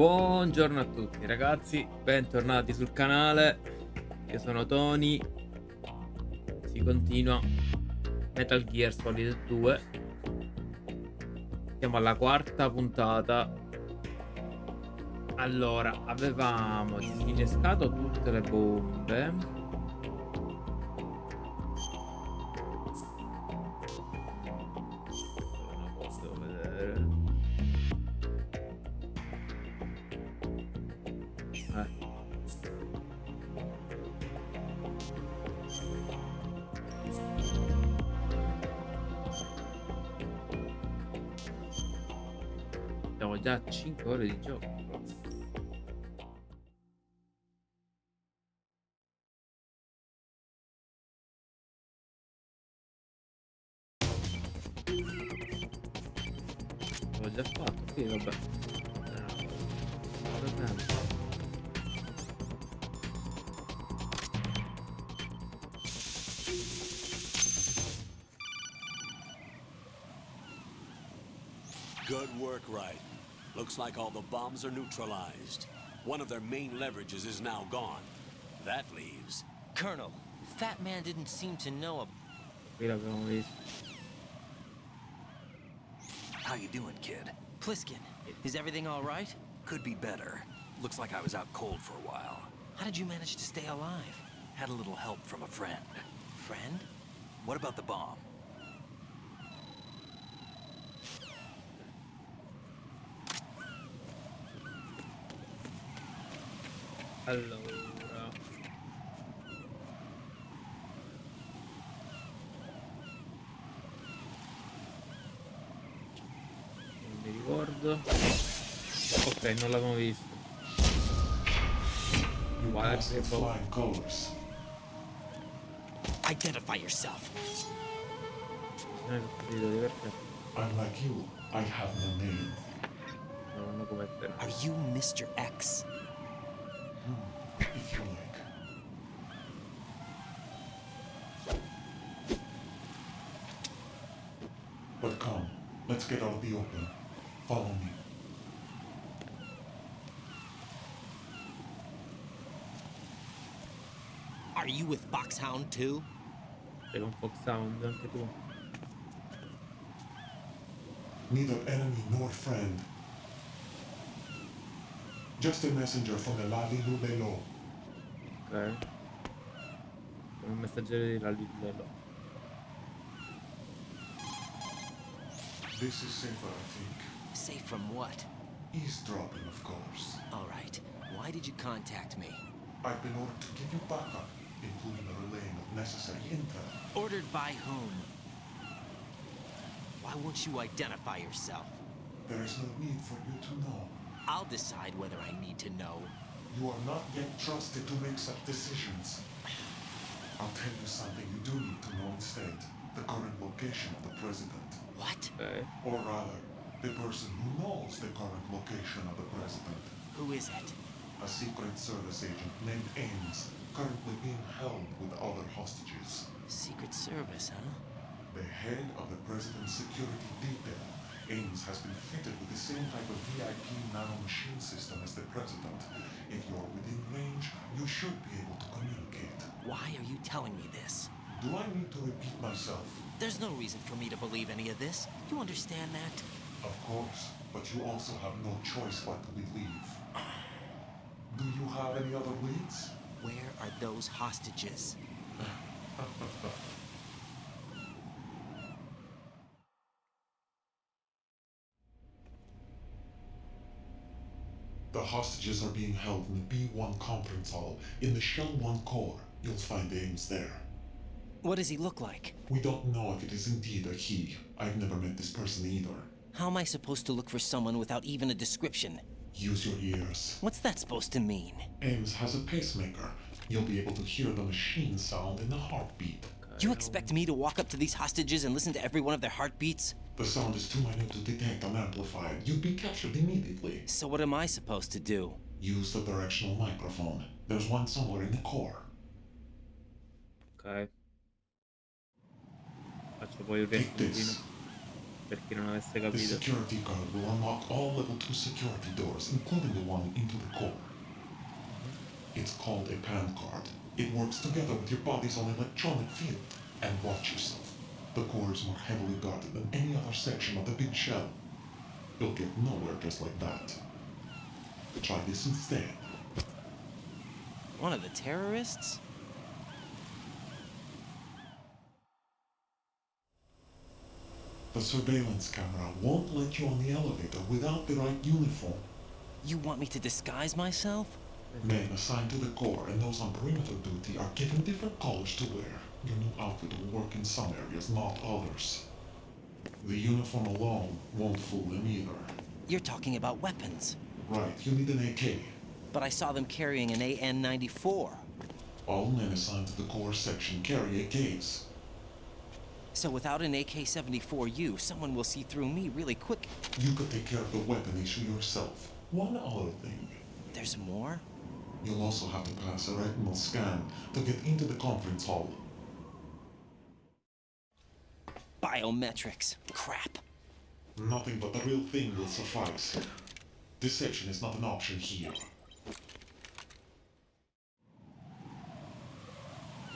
Buongiorno a tutti ragazzi, bentornati sul canale. Io sono Tony. Si continua Metal Gear Solid 2. Siamo alla quarta puntata. Allora, avevamo disinnescato tutte le bombe. Una cosa devo vedere. Siamo già a 5 ore di gioco. L'ho già fatto, sì, vabbè. Good work, Wright. Looks like all the bombs are neutralized. One of their main leverages is now gone. That leaves... Colonel, Fatman didn't seem to know. Qui l'abbiamo visto. How you doing, kid? Pliskin, is everything all right? Could be better. Looks like I was out cold for a while. How did you manage to stay alive? Had a little help from a friend. Friend? What about the bomb? Allora, non mi ricordo. Ok, non l'avevo visto. You Guarda passed che the flying colors. Identify yourself. Non ho capito di perché I'm like you. I have no name. non come te. Are you Mr. X? If you like. But come, let's get out of the open. Follow me. Are you with Foxhound too? Sei con Foxhound anche tu. Neither enemy nor friend. Just a messenger from the Lali Lubelo. Ok. Sono un messaggero di Lalidello. This is safer, I think. Safe from what? Eavesdropping, of course. All right. Why did you contact me? I've been ordered to give you backup, including a relaying of necessary intel. Ordered by whom? Why won't you identify yourself? There is no need for you to know. I'll decide whether I need to know. You are not yet trusted to make such decisions. I'll tell you something you do need to know instead. The current location of the president. What? Ok. Or rather, the person who knows the current location of the president. Who is it? A Secret Service agent named Ames, currently being held with other hostages. Secret Service, huh? The head of the president's security detail, Ames has been fitted with the same type of VIP nanomachine system as the president. If you're within range, you should be able to communicate. Why are you telling me this? Do I need to repeat myself? There's no reason for me to believe any of this. You understand that? Of course, but you also have no choice but to believe. Do you have any other leads? Where are those hostages? The hostages are being held in the B1 conference hall in the Shell 1 core. You'll find Ames there. What does he look like? We don't know if it is indeed a he. I've never met this person either. How am I supposed to look for someone without even a description? Use your ears. What's that supposed to mean? Ames has a pacemaker. You'll be able to hear the machine sound in the heartbeat. You expect me to walk up to these hostages and listen to every one of their heartbeats? The sound is too minute to detect unamplified. You'd be captured immediately. So what am I supposed to do? Use the directional microphone. There's one somewhere in the core. Ok. Faccio poi un Take riassuntino. this. per chi non avesse The capito. security guard will unlock all level 2 security doors, including the one into the core. It's called a PAN card. It works together with your body's own electronic field. And watch yourself. The core is more heavily guarded than any other section of the big shell. You'll get nowhere just like that. Try this instead. One of the terrorists? The surveillance camera won't let you on the elevator without the right uniform. You want me to disguise myself? Men assigned to the core and those on perimeter duty are given different colors to wear. Your new outfit will work in some areas, not others. The uniform alone won't fool them either. You're talking about weapons. Right, you need an AK. But I saw them carrying an AN-94. All men assigned to the core section carry AKs. So without an AK-74U, someone will see through me really quick. You could take care of the weapon issue yourself. One other thing. There's more? You'll also have to pass a retinal scan to get into the conference hall. Biometrics. Crap. Nothing but the real thing will suffice. Deception is not an option here.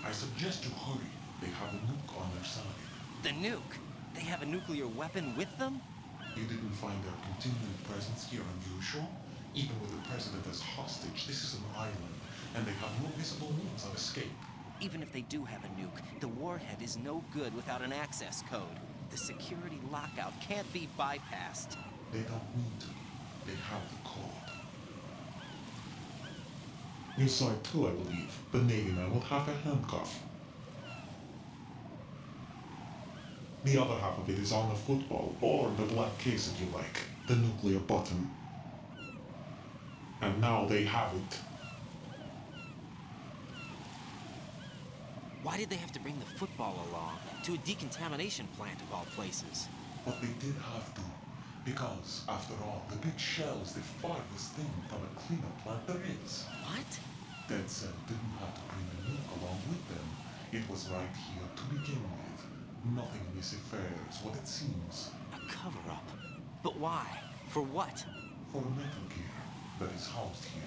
I suggest you hurry. They have the nuke on their side. The nuke? They have a nuclear weapon with them? You didn't find their continuing presence here unusual? Even with the president as hostage, this is an island, and they have no visible means of escape. Even if they do have a nuke, the warhead is no good without an access code. The security lockout can't be bypassed. They don't need to. They have the code. You saw it too, I believe. The Navy man will have a handcuff. The other half of it is on the football, or the black case if you like. The nuclear button. And now they have it. Why did they have to bring the football along? To a decontamination plant of all places. But they did have to. Because, after all, the big shell is the farthest thing from a cleanup plant there is. What? Dead Cell didn't have to bring a nuke along with them. It was right here to begin with. Nothing in this affair is what it seems. A cover-up. But why? For what? For Metal Gear that is housed here.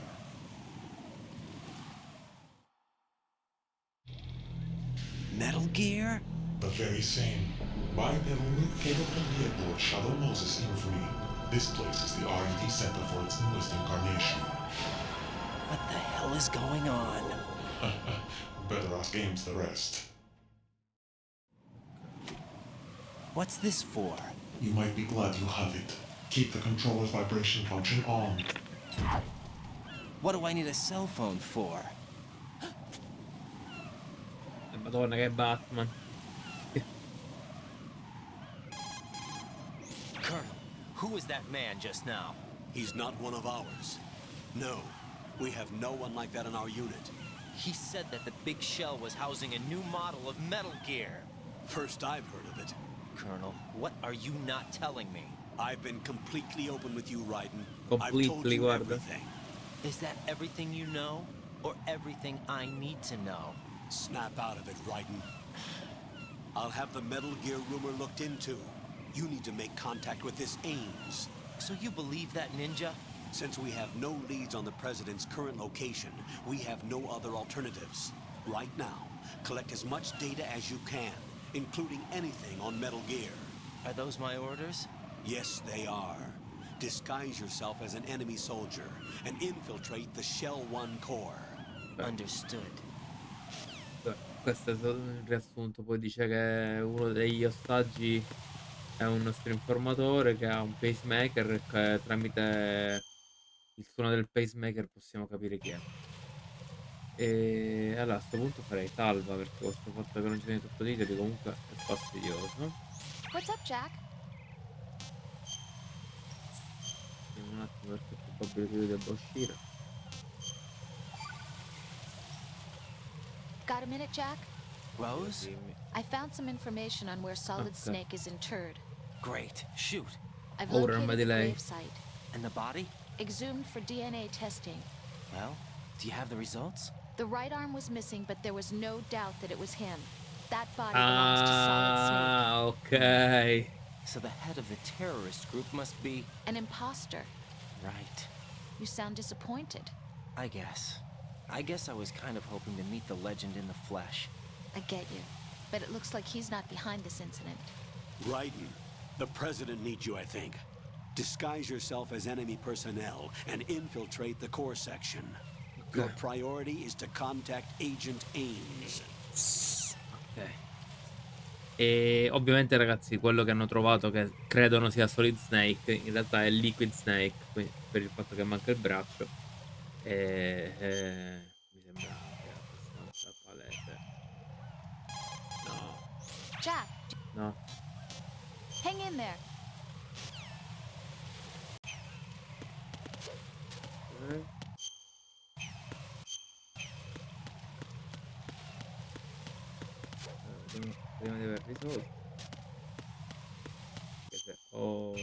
Metal Gear? The very same. Bipedal nuke cable conveyor board Shadow Moses infamy. This place is the R&D center for its newest incarnation. What the hell is going on? Better ask Ames the rest. What's this for? You might be glad you have it. Keep the controller's vibration function on. What do I need a cell phone for? Madonna che Batman. Colonel, who was that man just now? He's not one of ours. No, we have no one like that in our unit. He said that the big shell was housing a new model of Metal Gear. First I've heard of it. Colonel, what are you not telling me? I've been completely open with you, Raiden. I've told Completely, you guarda. everything. Is that everything you know? Or everything I need to know? Snap out of it, Raiden. I'll have the Metal Gear rumor looked into. You need to make contact with this Ames. So you believe that ninja? Since we have no leads on the President's current location, we have no other alternatives. Right now, collect as much data as you can, including anything on Metal Gear. Are those my orders? Yes, they are. Disguise yourself as an enemy soldier and infiltrate the Shell 1 core. Understood. Questo è stato il riassunto. Poi dice che uno degli ostaggi è un nostro informatore che ha un pacemaker e che tramite il suono del pacemaker possiamo capire chi è. E allora a questo punto farei salva, perché questo fatto che non ci sono i sottotitoli comunque è fastidioso. What's up, Jack? Vediamo un attimo perché è probabile che io debba uscire. Got a minute, Jack? Rose? Dimmi. I found some information on where Solid Okay. Snake is interred. Great. Shoot. I've Ora non located mi the delay. grave site. And the body? Exhumed for DNA testing. Well, do you have the results? The right arm was missing, but there was no doubt that it was him. That body belongs to Solid Snake. Ah, ok. So the head of the terrorist group must be... An imposter. Right. You sound disappointed. I guess. I guess I was kind of hoping to meet the legend in the flesh. I get you. But it looks like he's not behind this incident. Raiden, the president needs you, I think. Disguise yourself as enemy personnel and infiltrate the core section. Your priority is to contact Agent Ames. Ok. E ovviamente, ragazzi, quello che hanno trovato, che credono sia Solid Snake, in realtà è Liquid Snake, per il fatto che manca il braccio. Mi sembra anche abbastanza palese. No, Jack, no. hang in there. Eh? Prima di aver risolto. Che se ho...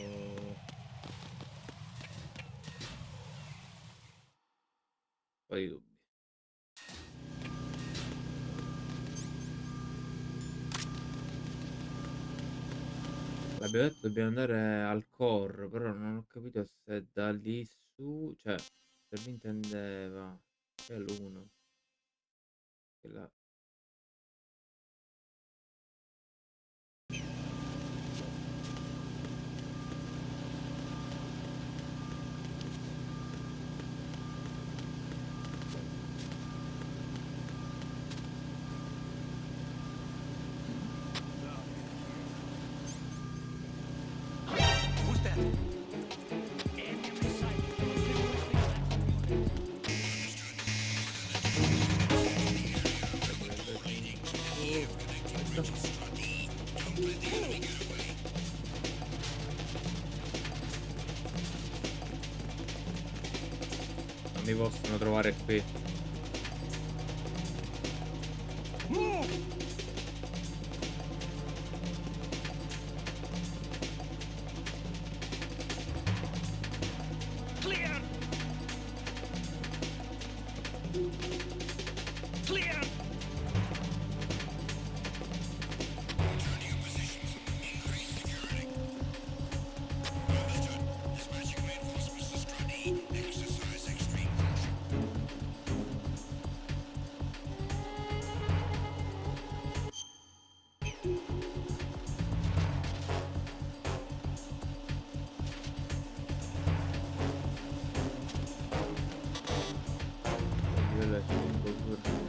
poi dubbi. L'abbiamo detto dobbiamo andare al core, però non ho capito se da lì su, cioè, se lui intendeva che è l'1, che la... Who's that? Non mi possono trovare qui. Clear! Clear! Livello 5 pure.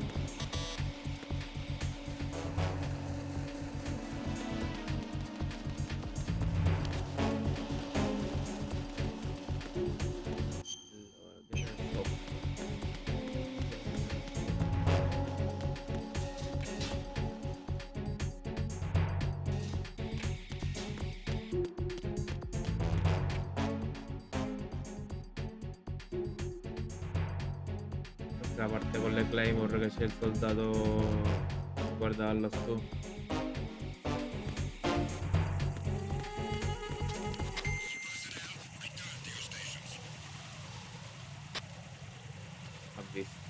Allora, viene sotto. Questa è la parte con le Claymore che c'è il soldato. Guarda lassù. Ha visto.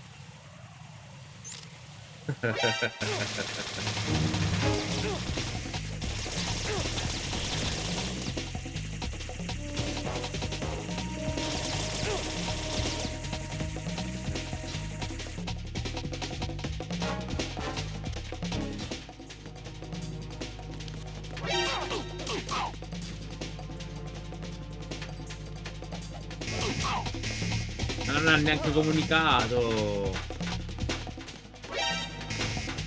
Ma non ha neanche comunicato.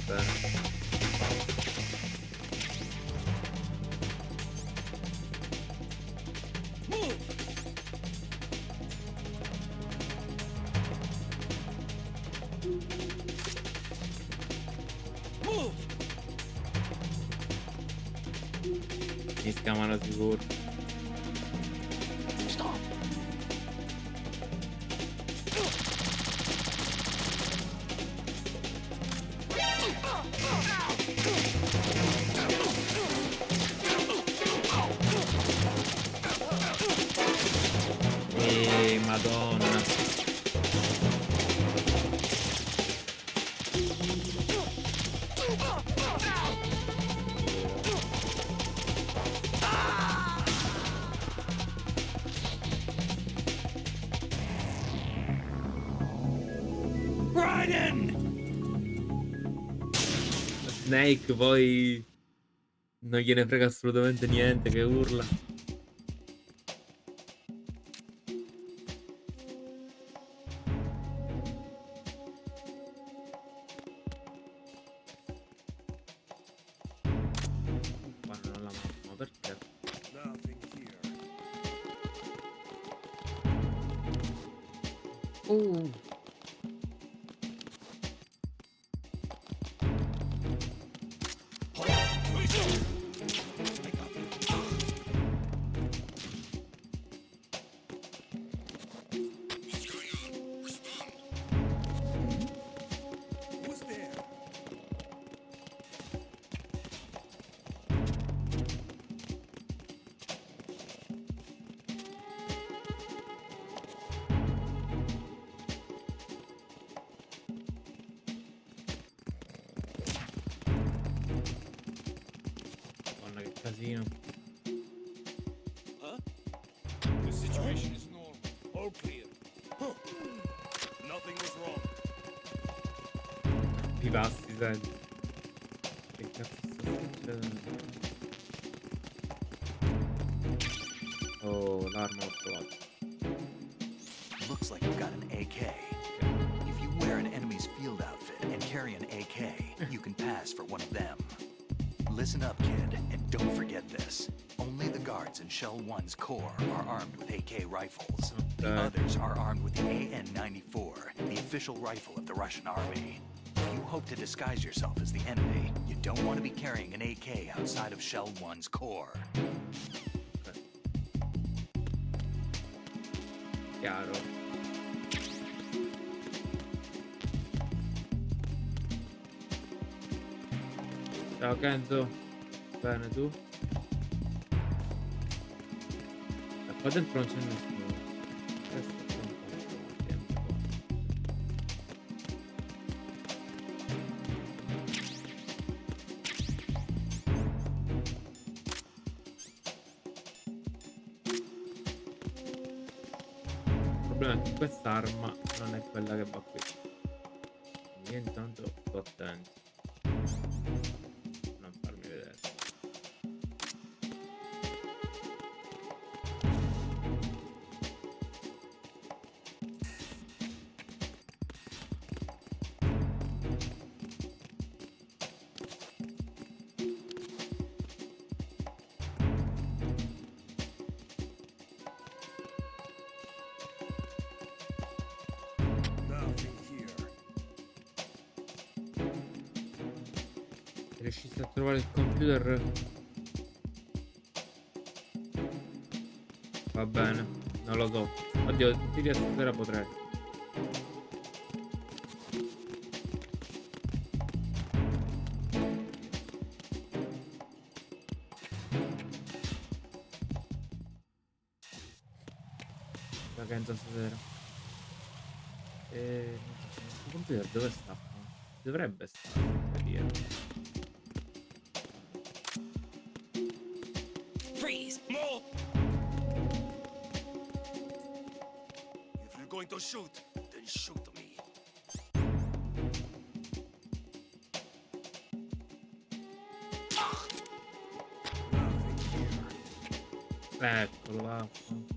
Bene. Mi schiamano sicuro. Madonna. Snake poi non gliene frega assolutamente niente, che urla. Fanno la mappa, ma perché? Uh, Madonna che casino. The situation is normal. All clear. Nothing was wrong. I passi, senti. Che cazzo sta succedendo? Oh, l'arma l'ho trovata. Looks like you've got an AK. If you wear an enemy's field outfit and carry an AK, you can pass for one of them. Listen up, kid, and don't forget this. Only the guards in Shell 1's core are armed with AK rifles. The others are armed with the AN-94, the official rifle of the Russian army. If you hope to disguise yourself as the enemy, you don't want to be carrying an AK outside of Shell 1's core. Chiaro. Ciao Kenzo. Bene, tu? Qua dentro non c'è nessuno. Questo è un po' tempo qua. Il problema è che quest'arma non è quella che va qui. Quindi io intanto sto attento. Non farmi vedere. Nothing here. Se riuscissi a trovare il computer va bene, non lo so. Oddio, in teoria stasera potrei. La Kenzo stasera. Il computer dove sta? Dovrebbe stare in teoria. Freeze! More! If you're going to shoot, then shoot me. Nothing here. Eccolo, vaffanculo.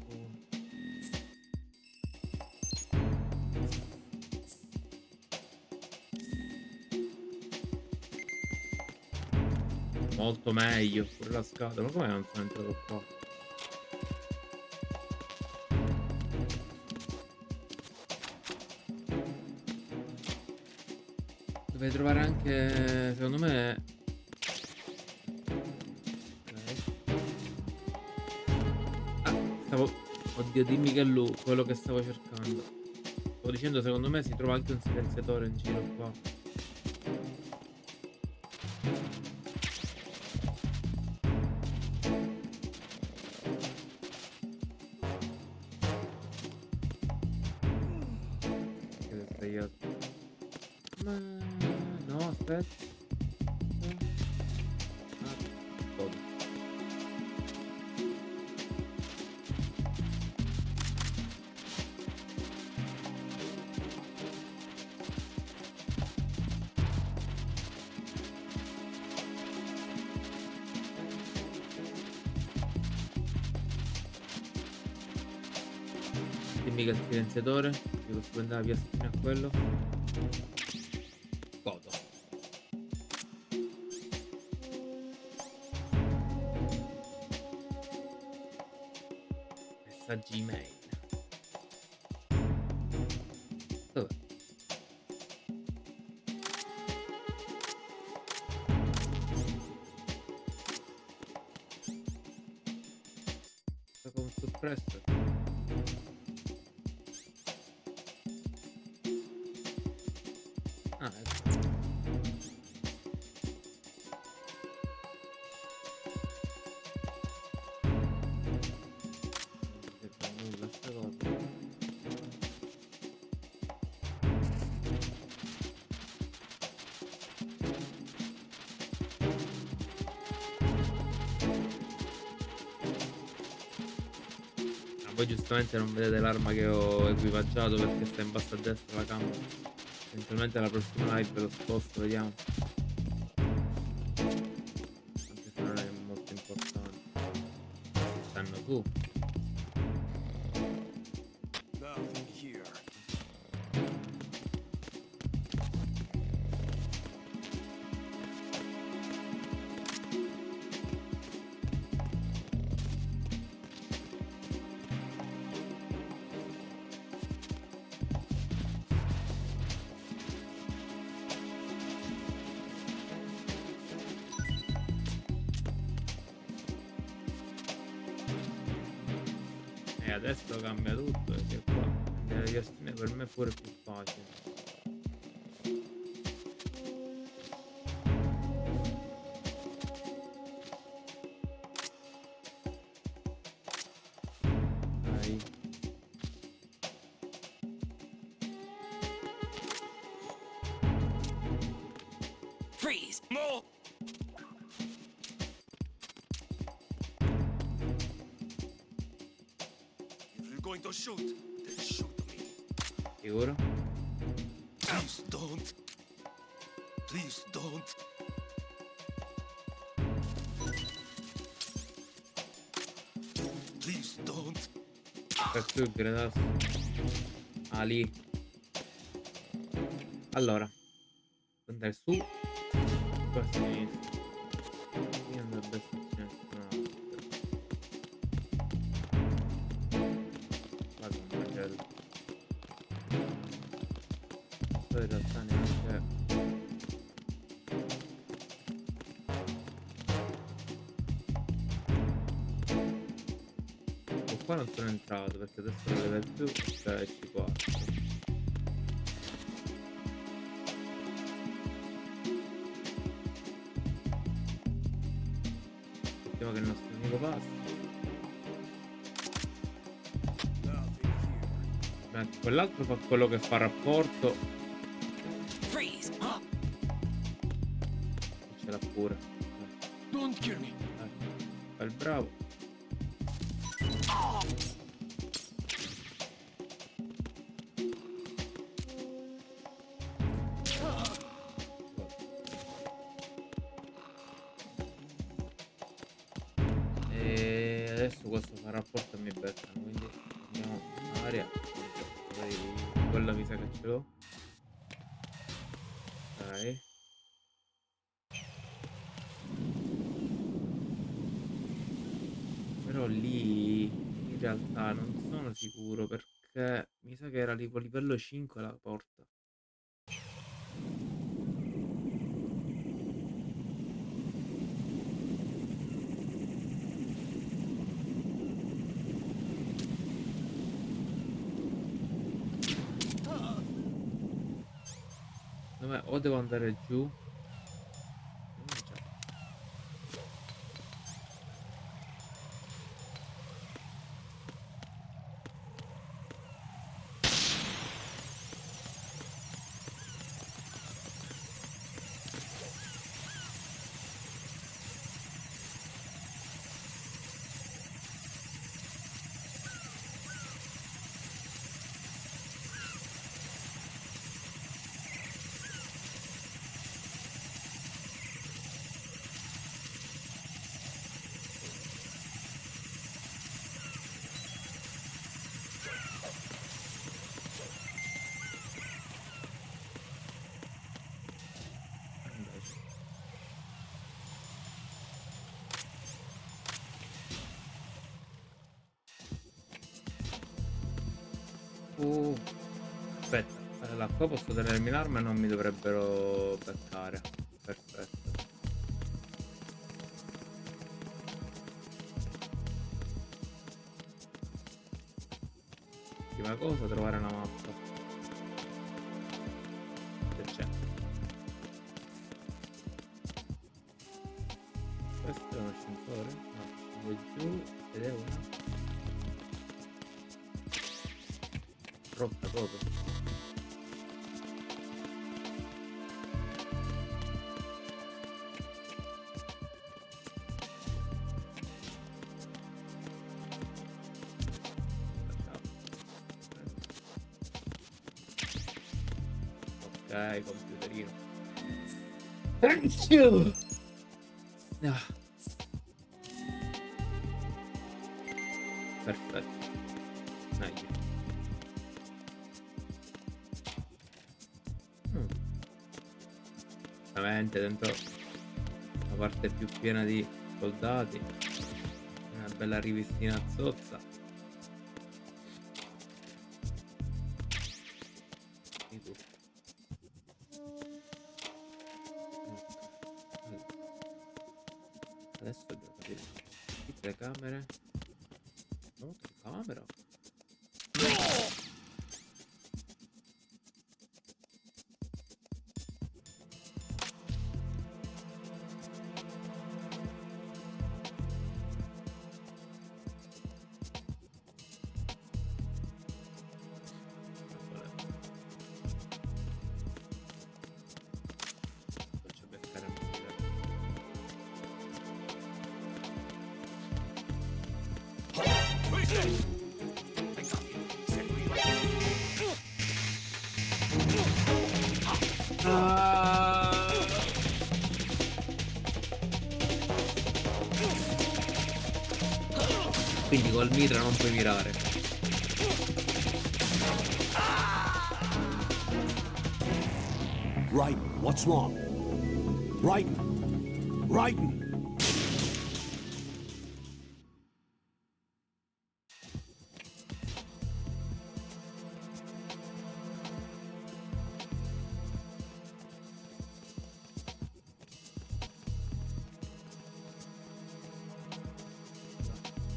Molto meglio, pure la scatola. Ma come non sono entrato qua? Dovrei trovare anche, secondo me. Ah, stavo. Oddio, dimmi che è lui, quello che stavo cercando. Stavo dicendo, secondo me si trova anche un silenziatore in giro qua. Che ho sbagliato. Ma no, aspetta. Ah, cosa? Dimmi che è il silenziatore. Se posso prendere la piastrina a quello. Godo. Messaggi email. Dov'è? Sta con suppressor. Ah, ecco. Non serve a nulla sta cosa. Ah, voi giustamente non vedete l'arma che ho equipaggiato perché sta in basso a destra la camera. Eventualmente la prossima live lo sposto, vediamo. Anche se non è molto importante. Stanno su. Nothing here. E adesso cambia tutto perché qua prendere le piastrine per me è pure più facile. Dai. Freeze! No! If you're going to shoot, then shoot me. Sicuro? Please don't. Please don't. Please don't. Per più il gradasso. Ah, lì. Allora. Andare su. Qua a sinistra. Qui andrebbe a sinistra. No. Qua c'è un macello. Poi in realtà neanche. Qua non sono entrato perché adesso non level più cioè C4. Aspettiamo che il nostro amico passi. Nothing here. Quell'altro fa quello che fa rapporto. Freeze! Ce l'ha pure. Don't kill me. Fa il bravo. E adesso questo fa rapporto e mi beccano, quindi andiamo in aria. Quello mi sa che ce l'ho. Ok. Però lì in realtà non sono sicuro perché mi sa che era tipo livello 5 la porta. Dov'è? O devo andare giù. Già. Aspetta, allora qua posso tenermi l'arma e non mi dovrebbero beccare. Perfetto. Ultima cosa, trovare una mappa. Se c'è. Questo è un ascensore? No, scendo giù ed è una rotta proprio. Ok, computerino. Ah, perfetto. Meglio. Ovviamente dentro la parte più piena di soldati. Una bella rivistina zozza. Di tutto. Adesso dobbiamo capire. Qui telecamere. No, telecamera. Faccio beccare il mobile. Quindi col mitra non puoi mirare. Right, what's wrong? Raiden! Raiden!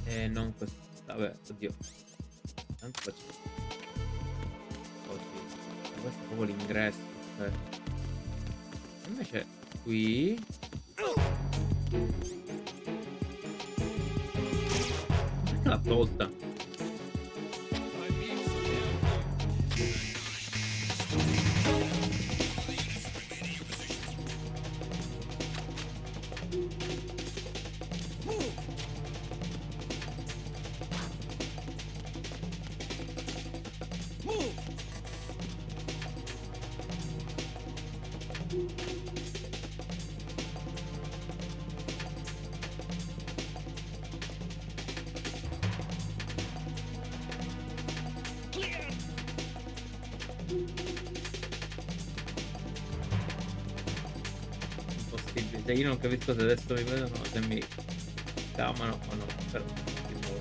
E non questo. Vabbè, oddio. Tanto faccio così. Ma questo è proprio l'ingresso. Invece qui. Perché l'ha tolta? Impossibile. Cioè, io non capisco se adesso mi vedono o se mi chiamano o no. Però di nuovo.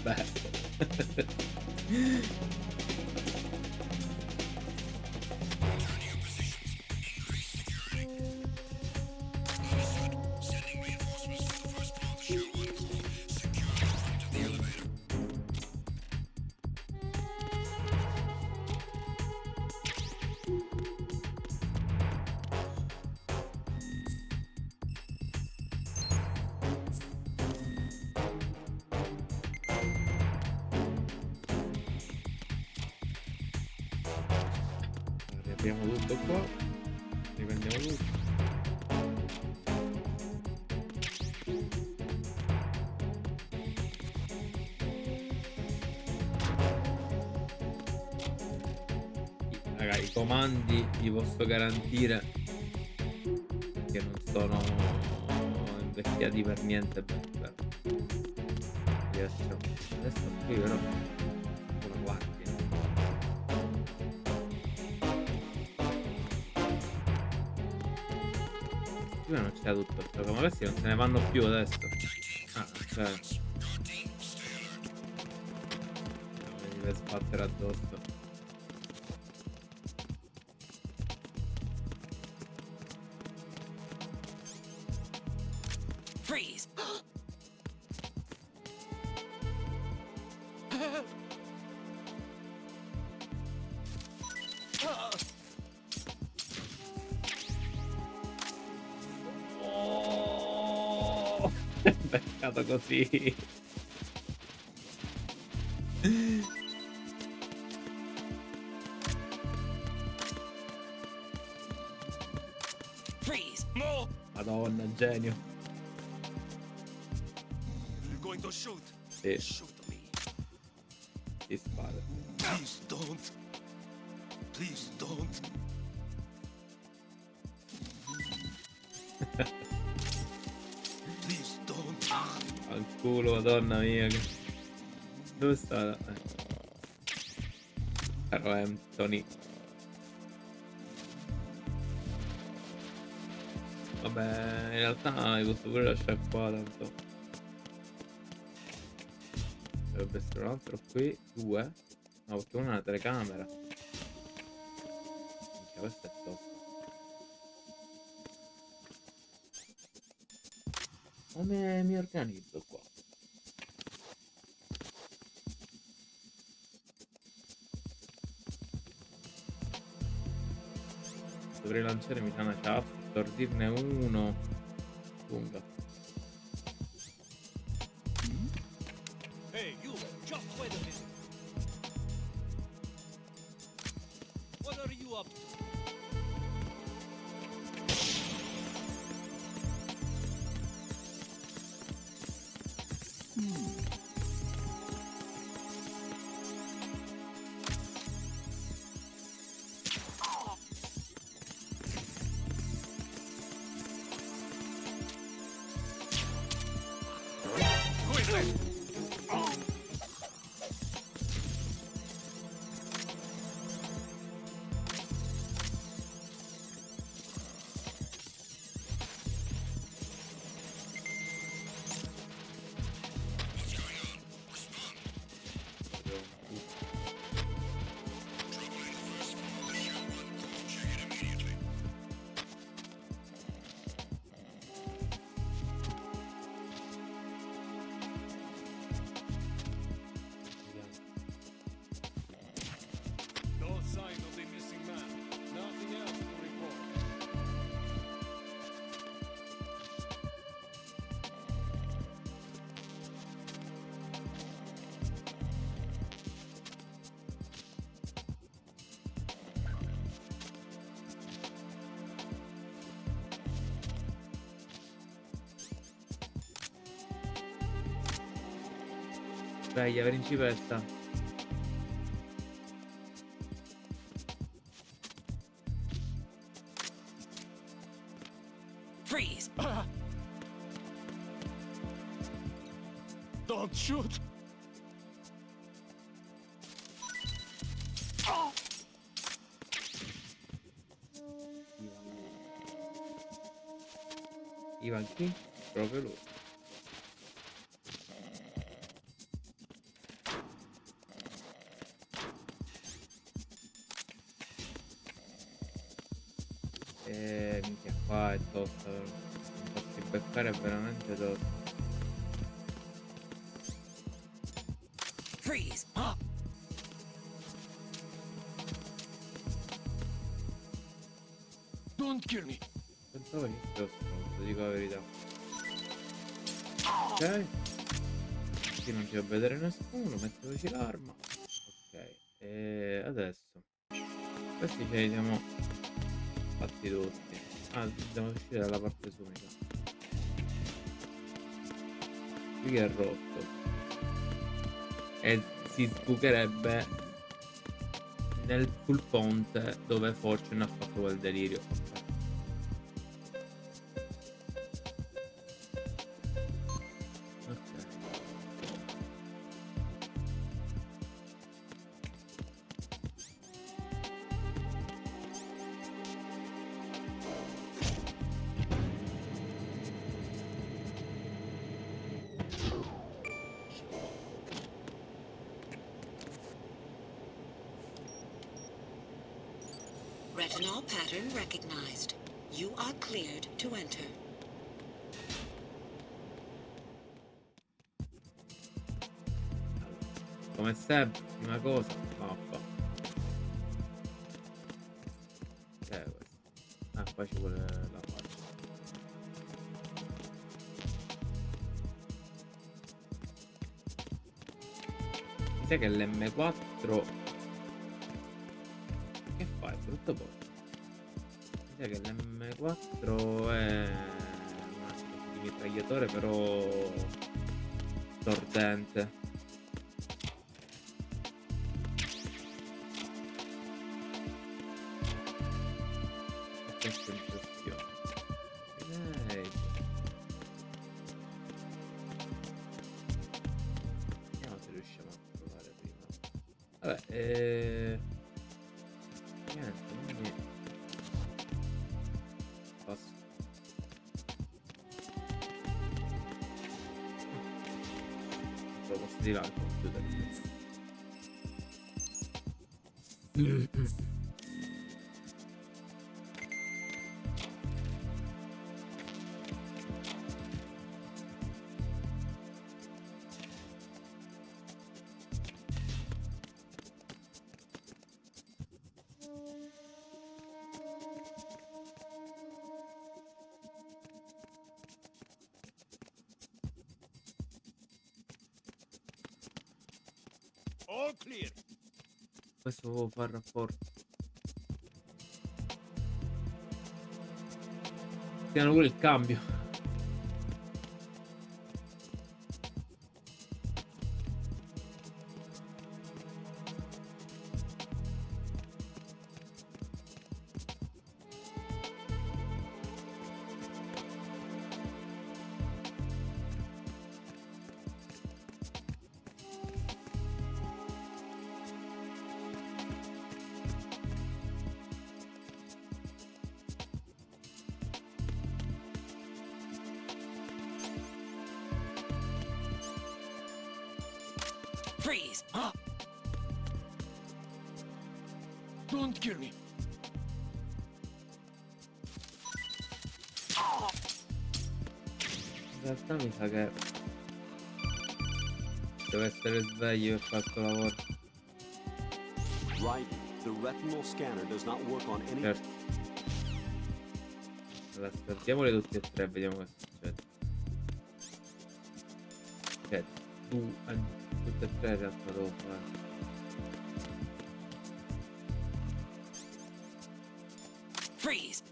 Beh. Riapriamo tutto qua, riprendiamo tutto. Raga, i comandi vi posso garantire che non sono invecchiati per niente per adesso qui però una guardia. Prima non c'era tutto sto, ma questi non se ne vanno più adesso. Ah, ok. Mi deve sbattere addosso. Freeze! Oh! Beccato così. Freeze! No! Madonna, genio. You're going to shoot. Sì, Shoot me. si spara. Please don't. Please don't. Please don't. Al culo, madonna mia. Dove sta? Caro Anthony. Vabbè, in realtà mi posso pure lasciare qua, tanto. Dovrebbe essere un altro qui. 2. No, perché uno è una telecamera. Minchia, questo è tosto. Come mi organizzo qua? Dovrei lanciare mi sa una chapstick, stordirne uno. Lunga. Hey, you. Just wait a minute. What are you up to? No sign of the missing man. Nothing else to report. Sveglia, principessa. Freeze! Don't shoot. Ivan chi? Proprio lui. Minchia, qua è tosta, però. Non posso beccare, è veramente tosta. Freeze! Don't kill me. Pensavo che sto stronzo, dico la verità. Ok. Qui non ci va a vedere nessuno, mettiamoci l'arma. Ok. E adesso. Questi ce li siamo fatti tutti. Ah, dobbiamo uscire dalla parte su, mi sa. Qui che è rotto. E si sbucherebbe sul ponte dove Fortune ha fatto quel delirio. Ok. Retinol pattern recognized. You are cleared to enter. Come sempre, prima cosa, mappa. Che è questo? Ah, qua ci vuole la faccia. Mi sa che l'M4... Che fa? È brutto poi. Mi sa che l'M4 è una specie di mitragliatore però tordente. Questa impressione. Vediamo se riusciamo a provare prima. Vabbè, niente, quindi passo. Lo posso tirare al computer. All clear. Questo fa il rapporto. Stiano pure il cambio. Freeze! Don't kill me. In realtà mi sa che devo essere sveglio per fare sto lavoro. Right. The retinal scanner does not work on any... Certo. Allora, aspettiamoli tutti e tre, vediamo che succede. Ok, tutti e tre in realtà devo fare. Freeze!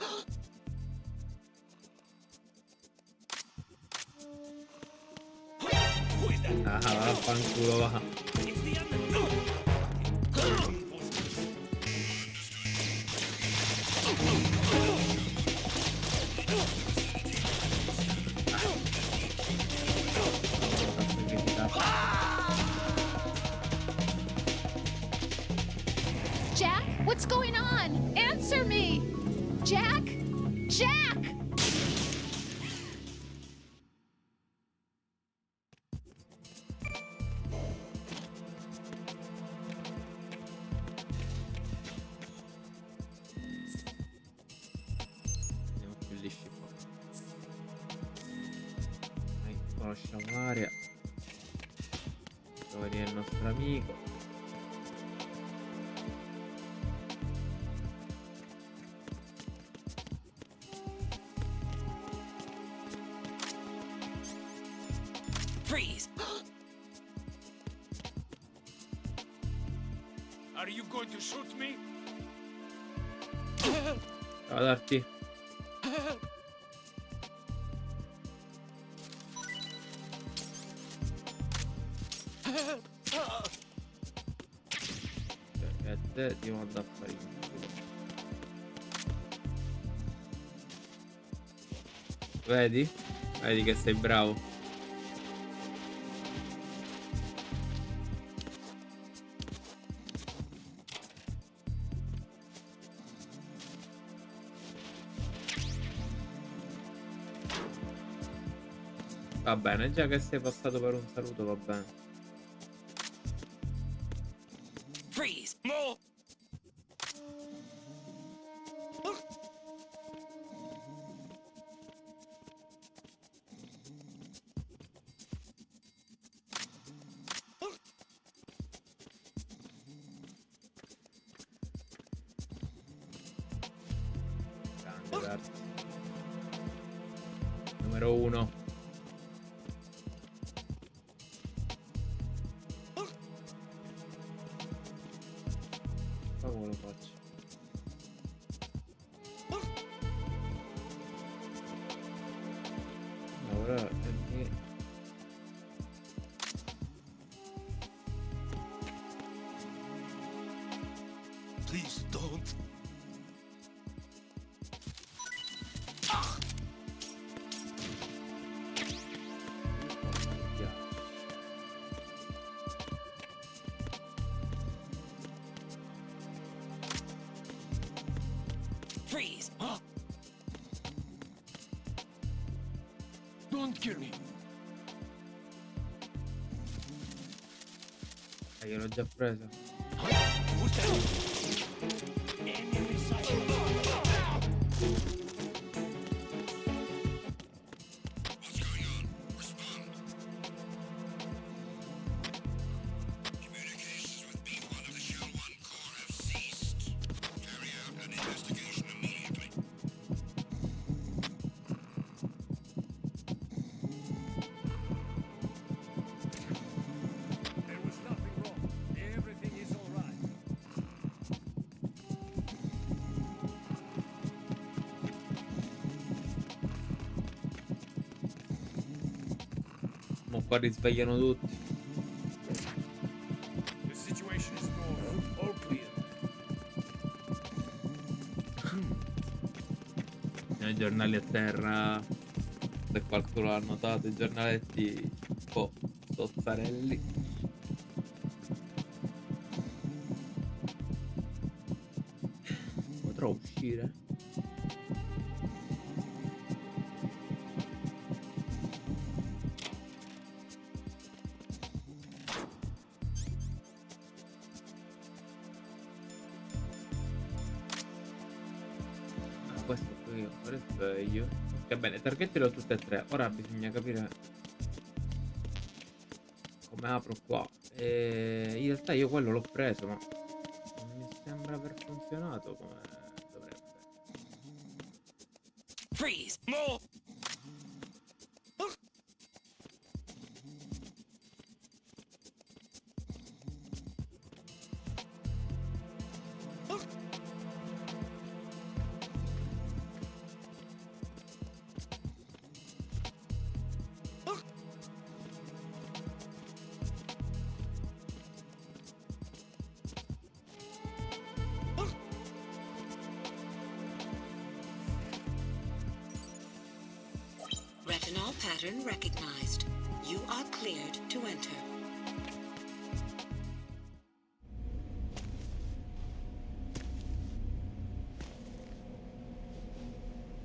Ah, vaffanculo va. Jack, what's going on? Answer me! Jack? Jack! Andiamo più lisci qua. Noi conosciamo l'area. Dove viene il nostro amico. Freeze! Are you going to shoot me? Ciao Darty. E a te ti mando a fare il culo. Vedi? Vedi che sei bravo. Va bene, già che sei passato per un saluto va bene. Freeze! No. numero 1. Come lo faccio? Allora, Please don't. Freeze! Don't kill me. gliel'ho già presa. Mo qua risvegliano tutti. The situation is normal. All clear. I giornali a terra. Se qualcuno l'ha notato, i giornaletti un po' stozzarelli. Potrò uscire? Questo qui ora sveglio. Va bene, targettelo tutte e tre. Ora bisogna capire come apro qua. In realtà io quello l'ho preso, ma non mi sembra aver funzionato come dovrebbe. Freeze! No! Retinol pattern recognized. You are cleared to enter.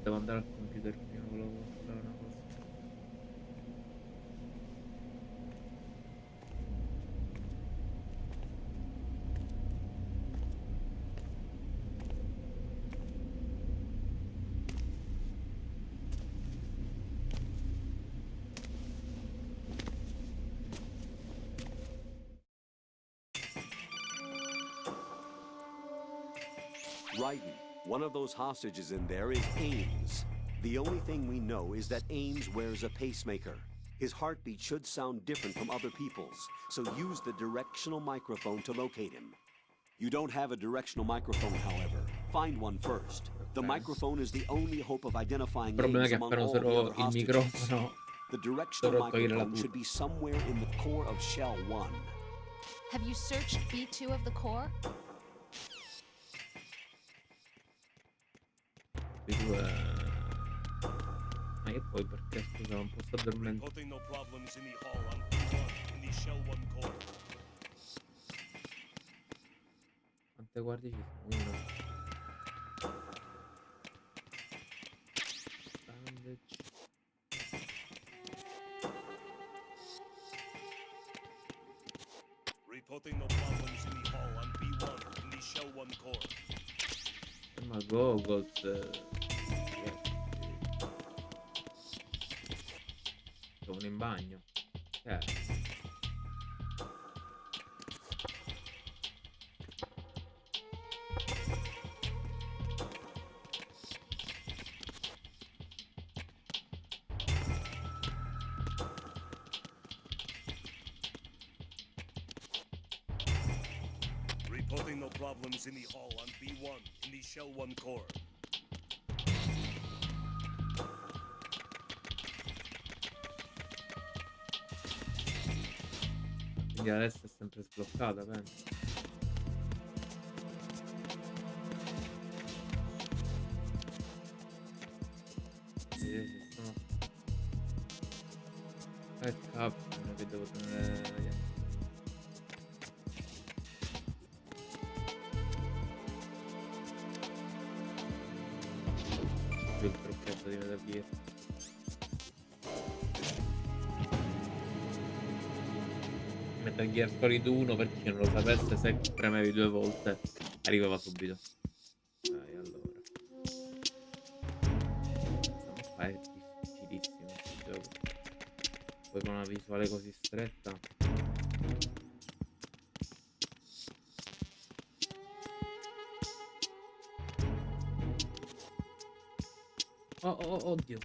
Devo andare al computer prima, volevo fare una cosa. Raiden, one of those hostages in there is Ames. The only thing we know is that Ames wears a pacemaker. His heartbeat should sound different from other people's, so use the directional microphone to locate him. You don't have a directional microphone, however. Find one first. The microphone is the only hope of identifying Il problema è Ames che among appena all the userò other il hostages. microfono The directional dovrò togliere la microphone should tuta. be somewhere in the core of Shell 1. Have you searched B2 of the core? Ma io poi perché scusa non posso addormentare. Reporting no problems in the hall on B1 in the Shell 1 core. Quante guardie ci sono? Uno. Bandage. Reporting no problems in the hall on B1 in the Shell 1 core. Ma goggles. Sono in bagno. Absolutely no problems in the hall on B1 in the Shell 1 core. Quindi adesso è sempre sbloccata, penso. Sì, ci sono. Capita che devo tenere niente. Più il trucchetto di Metal Gear. Metal Gear Solid 1, per chi non lo sapesse, se premevi 2 volte arrivava subito. Dai, allora. Questa mappa è difficilissima, questo gioco. Poi con una visuale così stretta. Oh, oh, oh, oddio.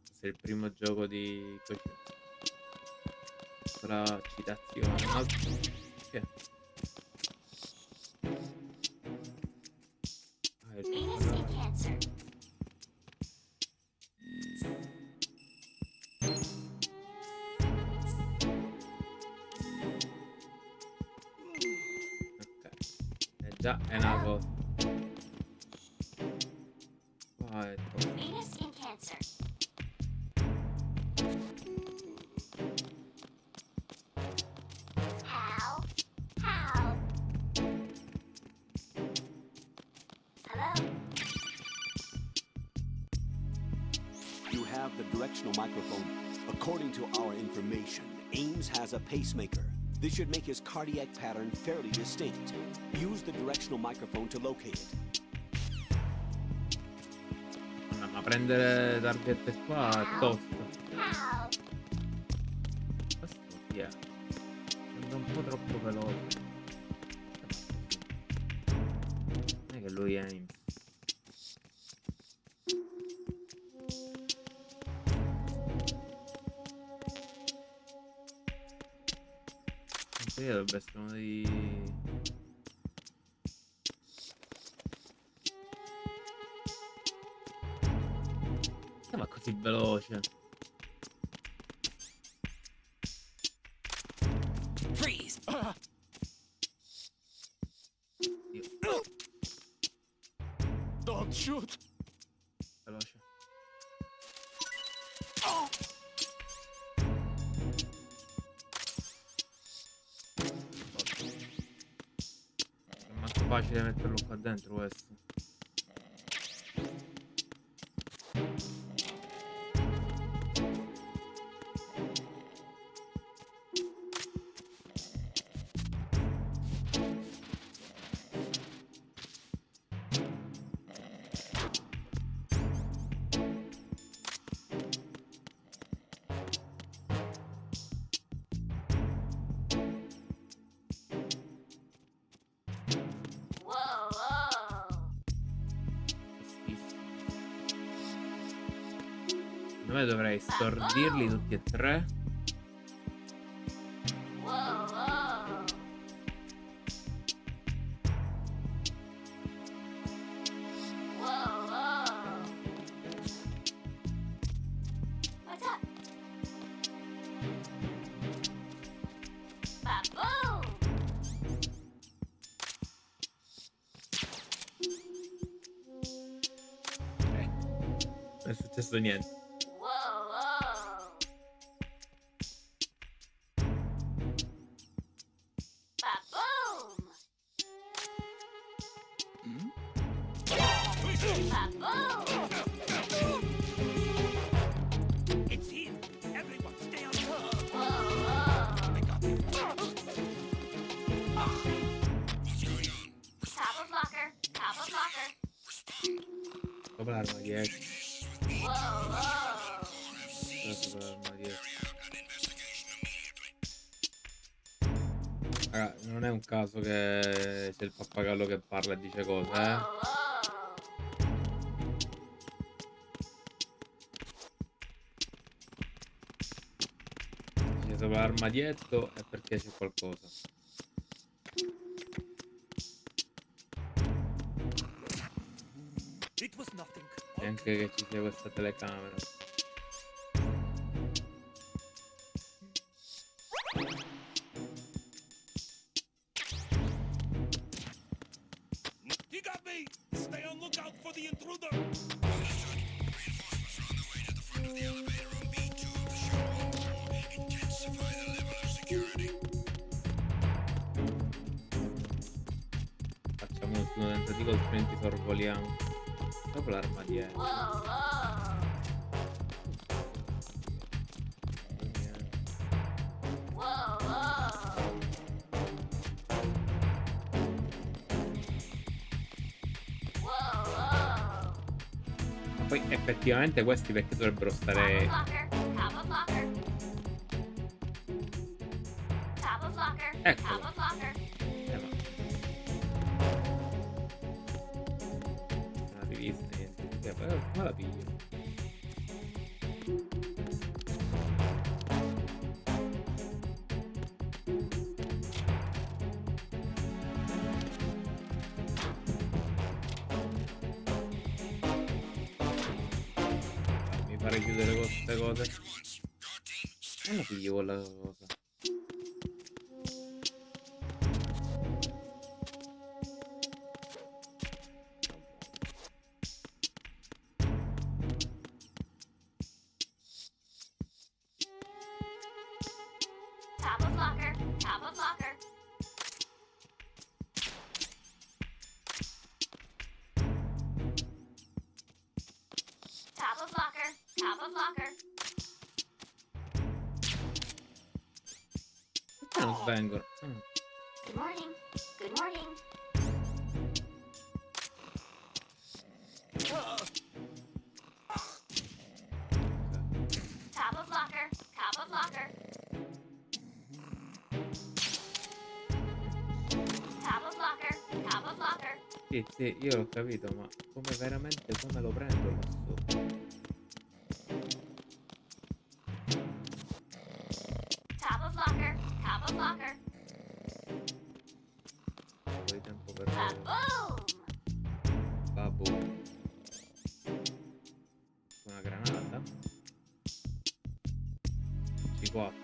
Questo è il primo gioco di Kojima. La citazione. Ma che? Ah, il pappagallo. Ok. Già è una cosa. Qua è tosto. You have the directional microphone. According to our information, Ames has a pacemaker. This should make his cardiac pattern fairly distinct. Use the directional microphone to locate it. Ma prendere targhette qua è tosto. Questo chi è? Sembra un po' troppo veloce. Non è che lui è Ames. Anche io dovrebbe essere uno dei... Ma così veloce. Freeze! Don't shoot! Veloce. È molto facile metterlo qua dentro questo. Secondo me dovrei stordirli tutti e tre. Non è successo niente. It's here! Everyone, stay on top! I got it. Sopra l'arma 10. Sopra l'arma 10. Raga, non è un caso che c'è il pappagallo che parla e dice cose, eh? l'armadietto è perché c'è qualcosa. It was nothing. E anche che ci sia questa telecamera. You got me! Stay on lookout for the intruder! Facciamo un ultimo tentativo, altrimenti sorvoliamo. Proprio l'armadietto. Ma poi effettivamente questi perché dovrebbero stare... Eccolo. Ma... non l'ho rivista niente. Poi la piglio. Mi pare chiudere queste cose. Non la piglio quella cosa. Perché non svengono? Good morning. Good morning. Top of locker. Top of locker. Top of locker. Top of locker. Sì, sì, io l'ho capito, ma come veramente come lo prendo lassù? Top of locker. Top of locker. Poi tempo per... Boom. Babu. Una granata. C4.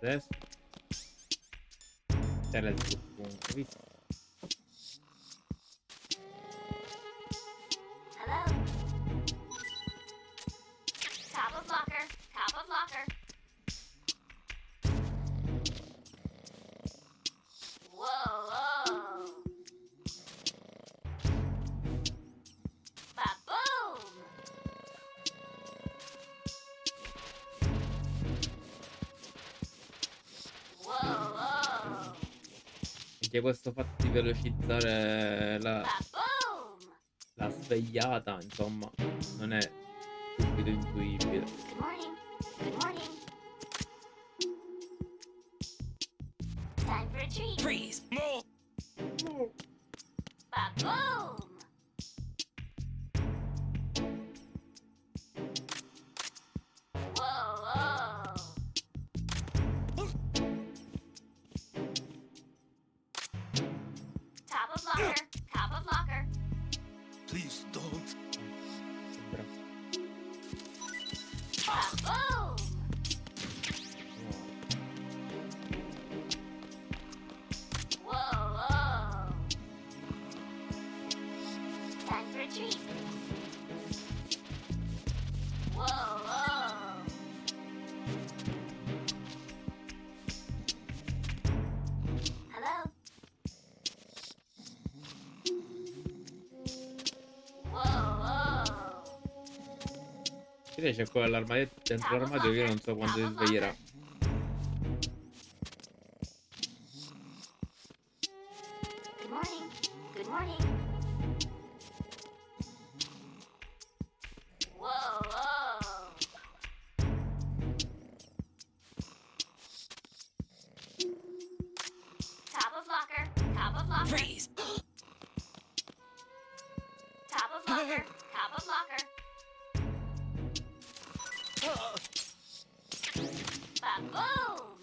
Adesso c'era il suo punto, visto? Hello. Top of locker. Top of locker. Whoa, whoa. Ba-boom. Whoa, whoa. Anche questo fatto di velocizzare Ba-boom. la svegliata, insomma, non è subito intuibile. Good morning. Good morning. Time for a treat. Freeze! More! Ba-boom. Whoa, whoa. Top of locker. Top of locker. Please don't. Bravo. Ba-boom. Whoa, whoa. Time for a treat. Whoa, whoa. Hello. Lei c'è qua l'armadio dentro l'armadio che io non so quando si sveglierà. Good morning. Good morning. Whoa, whoa. Top of locker. Top of locker. Freeze! Top of locker. Top of locker. Ba-boom!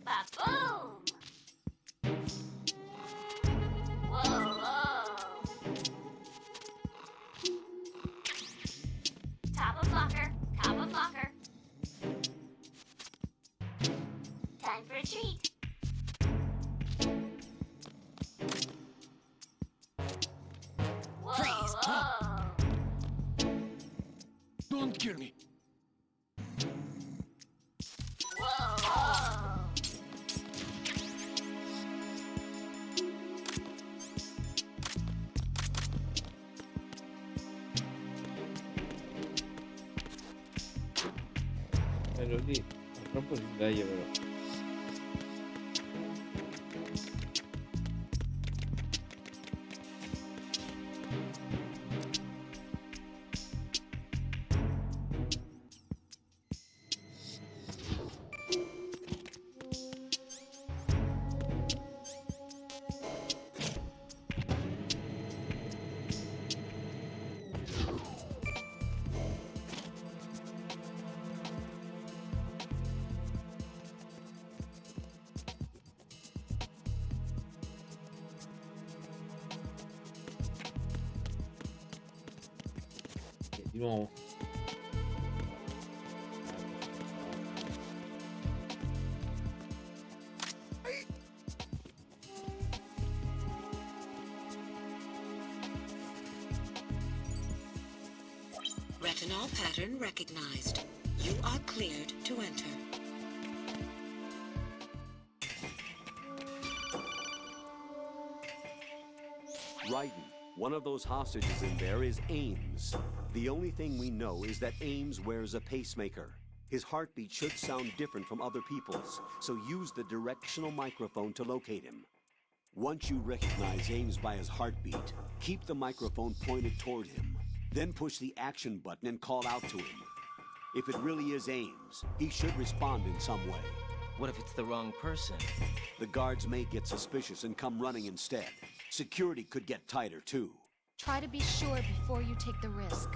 Ba-boom! Whoa, whoa! Top of locker, top of locker. Time for a treat. Whoa, Freeze. whoa! Don't kill me. Whoa, whoa! Quello lì, tra un po' si sveglia però. Di nuovo. Retinol pattern recognized. You are cleared to enter. Raiden, one of those hostages in there is Ames. The only thing we know is that Ames wears a pacemaker. His heartbeat should sound different from other people's, so use the directional microphone to locate him. Once you recognize Ames by his heartbeat, keep the microphone pointed toward him. Then push the action button and call out to him. If it really is Ames, he should respond in some way. What if it's the wrong person? The guards may get suspicious and come running instead. Security could get tighter, too. Try to be sure before you take the risk.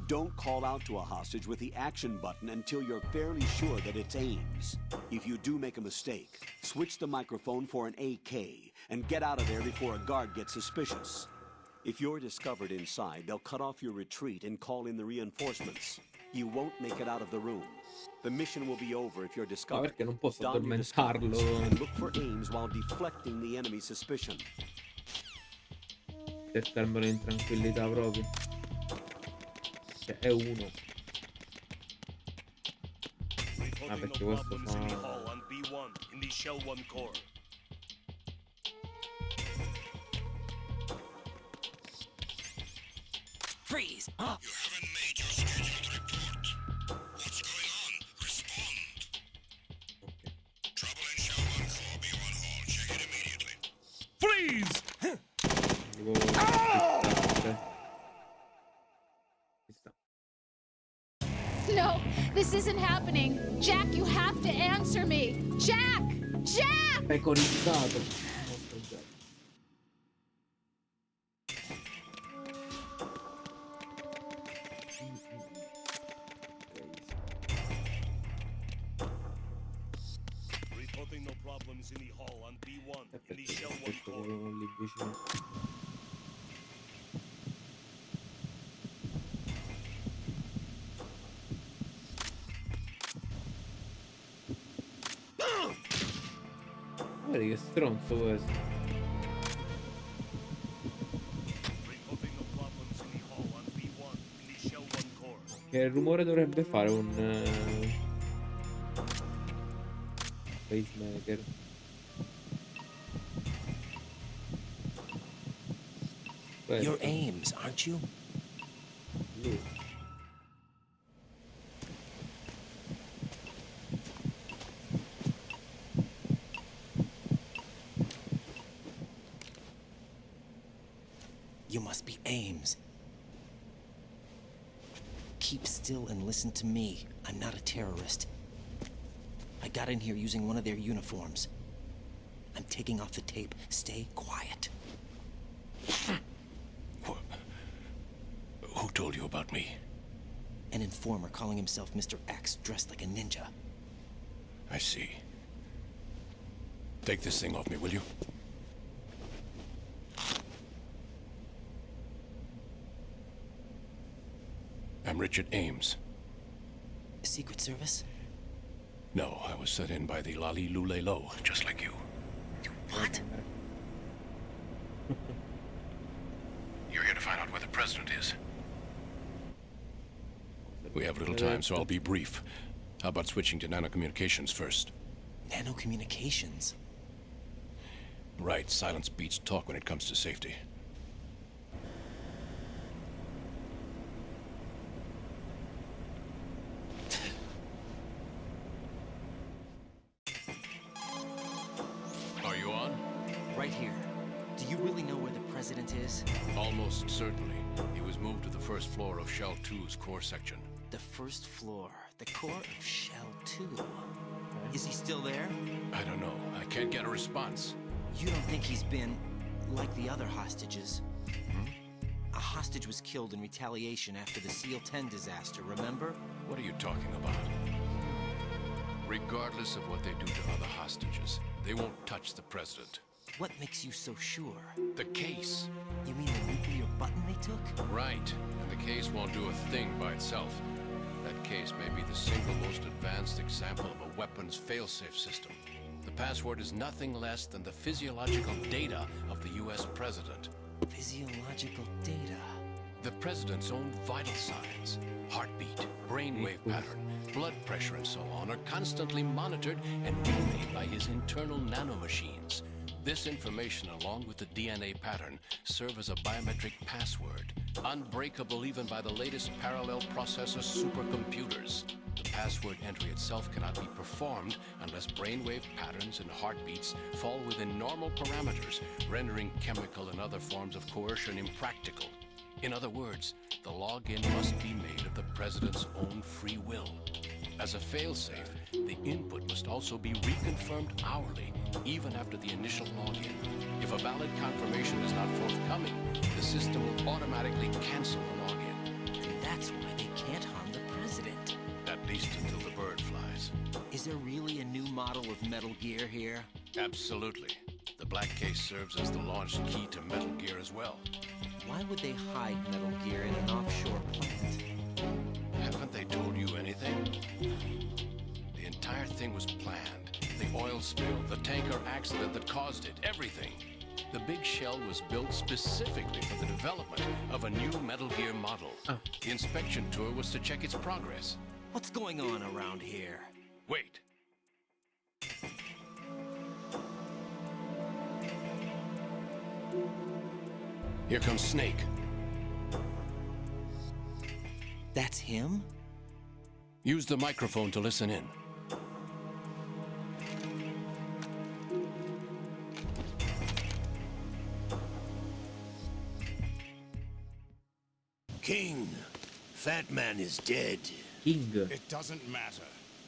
Don't call out to a hostage with the action button until you're fairly sure that it's Ames. If you do make a mistake, switch the microphone for an AK and get out of there before a guard gets suspicious. If you're discovered inside, they'll cut off your retreat and call in the reinforcements. You won't make it out of the room. The mission will be over if you're Ma discovered. perché non posso Don your disguise addormentarlo? and look for Ames while deflecting the enemy's suspicion. Per starmelo in tranquillità proprio. Cioè, è uno. Ah, perché questo fa... On B1 in the Shell 1 core. Freeze! You haven't made your scheduled report. What's going on? Respond. Ok. Trouble in Shell 1 core, B1 hall. Check it immediately. Freeze! Devo... Ci sta. No, this isn't happening. Jack, you have to answer me. Jack! Jack! Pecorizzato. Nostro Jack. Reporting no problems in the hall on B1 E in the perché Shell 1 questo core. proprio lì vicino. Guarda che stronzo questo. Reporting no problems in the hall on B1 in the Shell 1 core. Che rumore dovrebbe fare un pacemaker? You're Questo, Ames, aren't you? lui. You must be Ames. Keep still and listen to me. I'm not a terrorist. I got in here using one of their uniforms. I'm taking off the tape. Stay quiet. Who told you about me? An informer calling himself Mr. X, dressed like a ninja. I see. Take this thing off me, will you? I'm Richard Ames. Secret Service? No, I was sent in by the Lali Lule Lo, just like you. What? You're here to find out where the president is. We have little time, so I'll be brief. How about switching to nanocommunications first? Nanocommunications? Right, silence beats talk when it comes to safety. Are you on? Right here. Do you really know where the president is? Almost certainly. He was moved to the first floor of Shell 2's core section. The first floor. The core of Shell 2. Is he still there? I don't know. I can't get a response. You don't think he's been like the other hostages? A hostage was killed in retaliation after the SEAL 10 disaster, remember? What are you talking about? Regardless of what they do to other hostages, they won't touch the president. What makes you so sure? The case. You mean the nuclear button they took? Right. And the case won't do a thing by itself. That case may be the single most advanced example of a weapons failsafe system. The password is nothing less than the physiological data of the US president. Physiological data. The president's own vital signs, heartbeat, brainwave pattern, blood pressure, and so on are constantly monitored and relayed by his internal nanomachines. This information, along with the DNA pattern, serve as a biometric password, unbreakable even by the latest parallel processor supercomputers. The password entry itself cannot be performed unless brainwave patterns and heartbeats fall within normal parameters, rendering chemical and other forms of coercion impractical. In other words, the login must be made of the president's own free will. As a failsafe, the input must also be reconfirmed hourly, even after the initial login. If a valid confirmation is not forthcoming, the system will automatically cancel the login. And that's why they can't harm the president. At least until the bird flies. Is there really a new model of Metal Gear here? Absolutely. The black case serves as the launch key to Metal Gear as well. Why would they hide Metal Gear in an offshore plant? Haven't they told you anything? The entire thing was planned. The oil spill, the tanker accident that caused it, everything. The big shell was built specifically for the development of a new Metal Gear model. The inspection tour was to check its progress. What's going on around here? Wait. Here comes Snake. That's him? Use the microphone to listen in. King, Fatman is dead. King. It doesn't matter.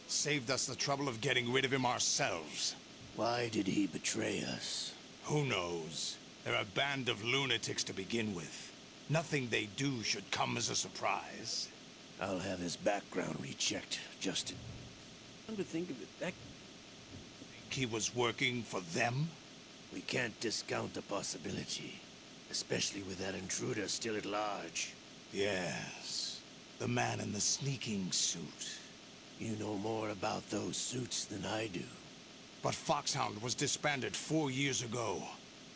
Saved us the trouble of getting rid of him ourselves. Why did he betray us? Who knows? They're a band of lunatics to begin with. Nothing they do should come as a surprise. I'll have his background rechecked, just to... Come to think of it, that... Think he was working for them? We can't discount the possibility. Especially with that intruder still at large. Yes. The man in the sneaking suit. You know more about those suits than I do. But Foxhound was disbanded 4 years ago.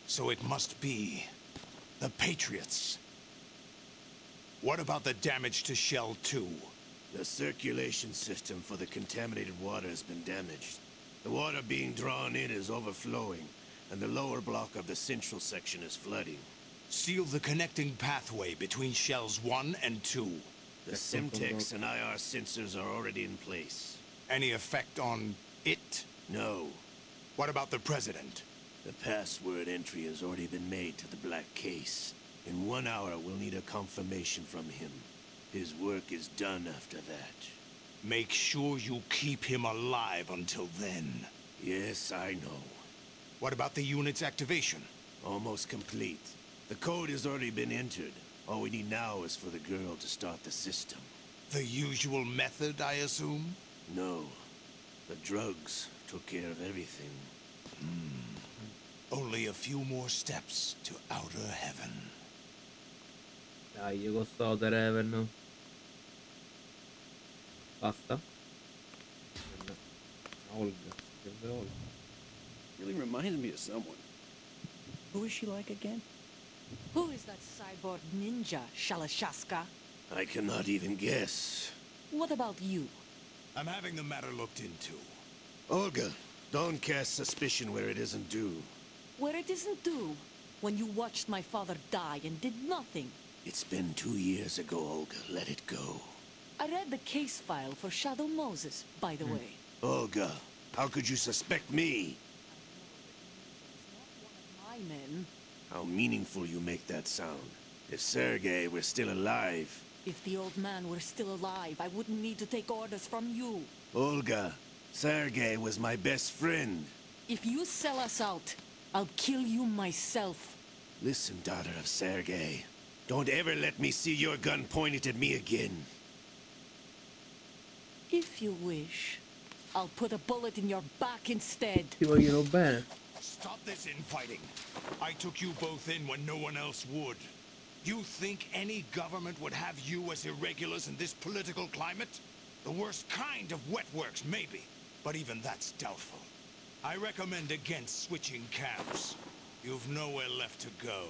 So it must be... the Patriots. What about the damage to Shell 2? The circulation system for the contaminated water has been damaged. The water being drawn in is overflowing, and the lower block of the central section is flooding. Seal the connecting pathway between shells 1 and 2. The Simtex and IR sensors are already in place. Any effect on it? No. What about the President? The password entry has already been made to the black case. In 1 hour, we'll need a confirmation from him. His work is done after that. Make sure you keep him alive until then. Yes, I know. What about the unit's activation? Almost complete. The code has already been entered. All we need now is for the girl to start the system. The usual method, I assume? No. The drugs took care of everything. Only a few more steps to outer heaven. Dai, questo outer heaven. Basta. Olga. Really reminds me of someone. Who is she like again? Who is that cyborg ninja, Shalashaska? I cannot even guess. What about you? I'm having the matter looked into. Olga, don't cast suspicion where it isn't due. Where it isn't due? When you watched my father die and did nothing. It's been 2 years ago, Olga. Let it go. I read the case file for Shadow Moses, by the way. Olga, how could you suspect me? My men. How meaningful you make that sound. If Sergei were still alive... If the old man were still alive, I wouldn't need to take orders from you. Olga, Sergei was my best friend. If you sell us out, I'll kill you myself. Listen, daughter of Sergei. Don't ever let me see your gun pointed at me again. If you wish, I'll put a bullet in your back instead. Ti vogliono bene. Stop this infighting. I took you both in when no one else would. You think any government would have you as irregulars in this political climate? The worst kind of wet works, maybe. But even that's doubtful. I recommend against switching camps. You've nowhere left to go.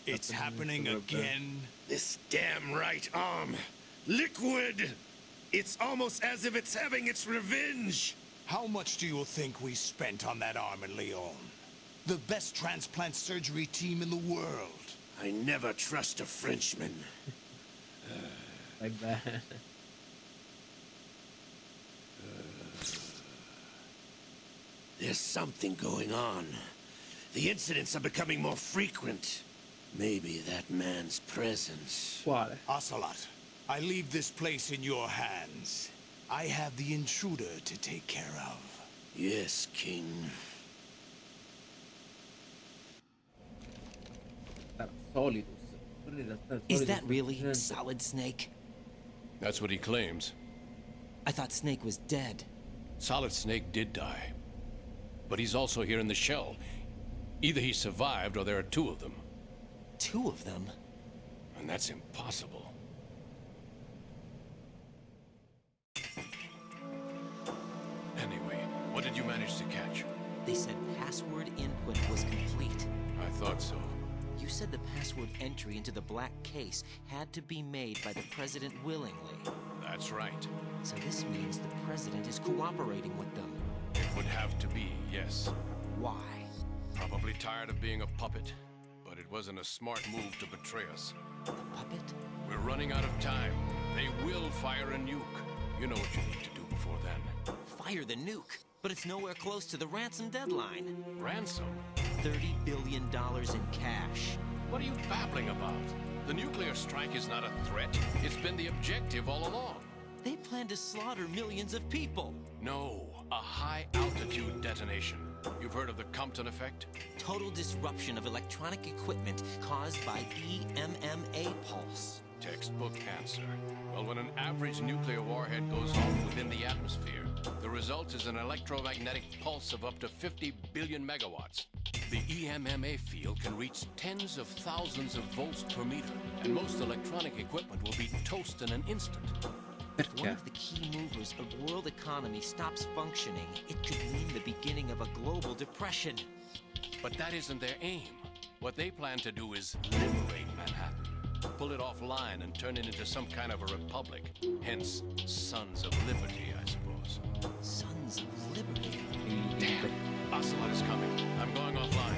It's happening again. This damn right arm. Liquid! It's almost as if it's having its revenge. How much do you think we spent on that arm in Lyon? The best transplant surgery team in the world. I never trust a Frenchman. Like that. There's something going on. The incidents are becoming more frequent. Maybe that man's presence. Quale? Ocelot, I leave this place in your hands. I have the intruder to take care of. Yes, King. Is that really Solid Snake? That's what he claims. I thought Snake was dead. Solid Snake did die. But he's also here in the shell. Either he survived or there are two of them. Two of them? And that's impossible. Anyway, what did you manage to catch? They said password input was complete. I thought so. You said the password entry into the black case had to be made by the President willingly. That's right. So this means the President is cooperating with them. It would have to be, yes. Why? Probably tired of being a puppet, but it wasn't a smart move to betray us. A puppet? We're running out of time. They will fire a nuke. You know what you need to do before then. Fire the nuke? But it's nowhere close to the ransom deadline. Ransom? $30 billion in cash. What are you babbling about? The nuclear strike is not a threat. It's been the objective all along. They plan to slaughter millions of people. No, a high-altitude detonation. You've heard of the Compton effect? Total disruption of electronic equipment caused by EMMA pulse. Textbook answer. Well, when an average nuclear warhead goes off within the atmosphere, the result is an electromagnetic pulse of up to 50 billion megawatts. The EMMA field can reach tens of thousands of volts per meter, and most electronic equipment will be toast in an instant. If one of the key movers of world economy stops functioning, it could mean the beginning of a global depression. But that isn't their aim. What they plan to do is liberate Manhattan, pull it offline and turn it into some kind of a republic. Hence, Sons of Liberty, I suppose. Sons of Liberty? Damn! Ocelot is coming. I'm going offline.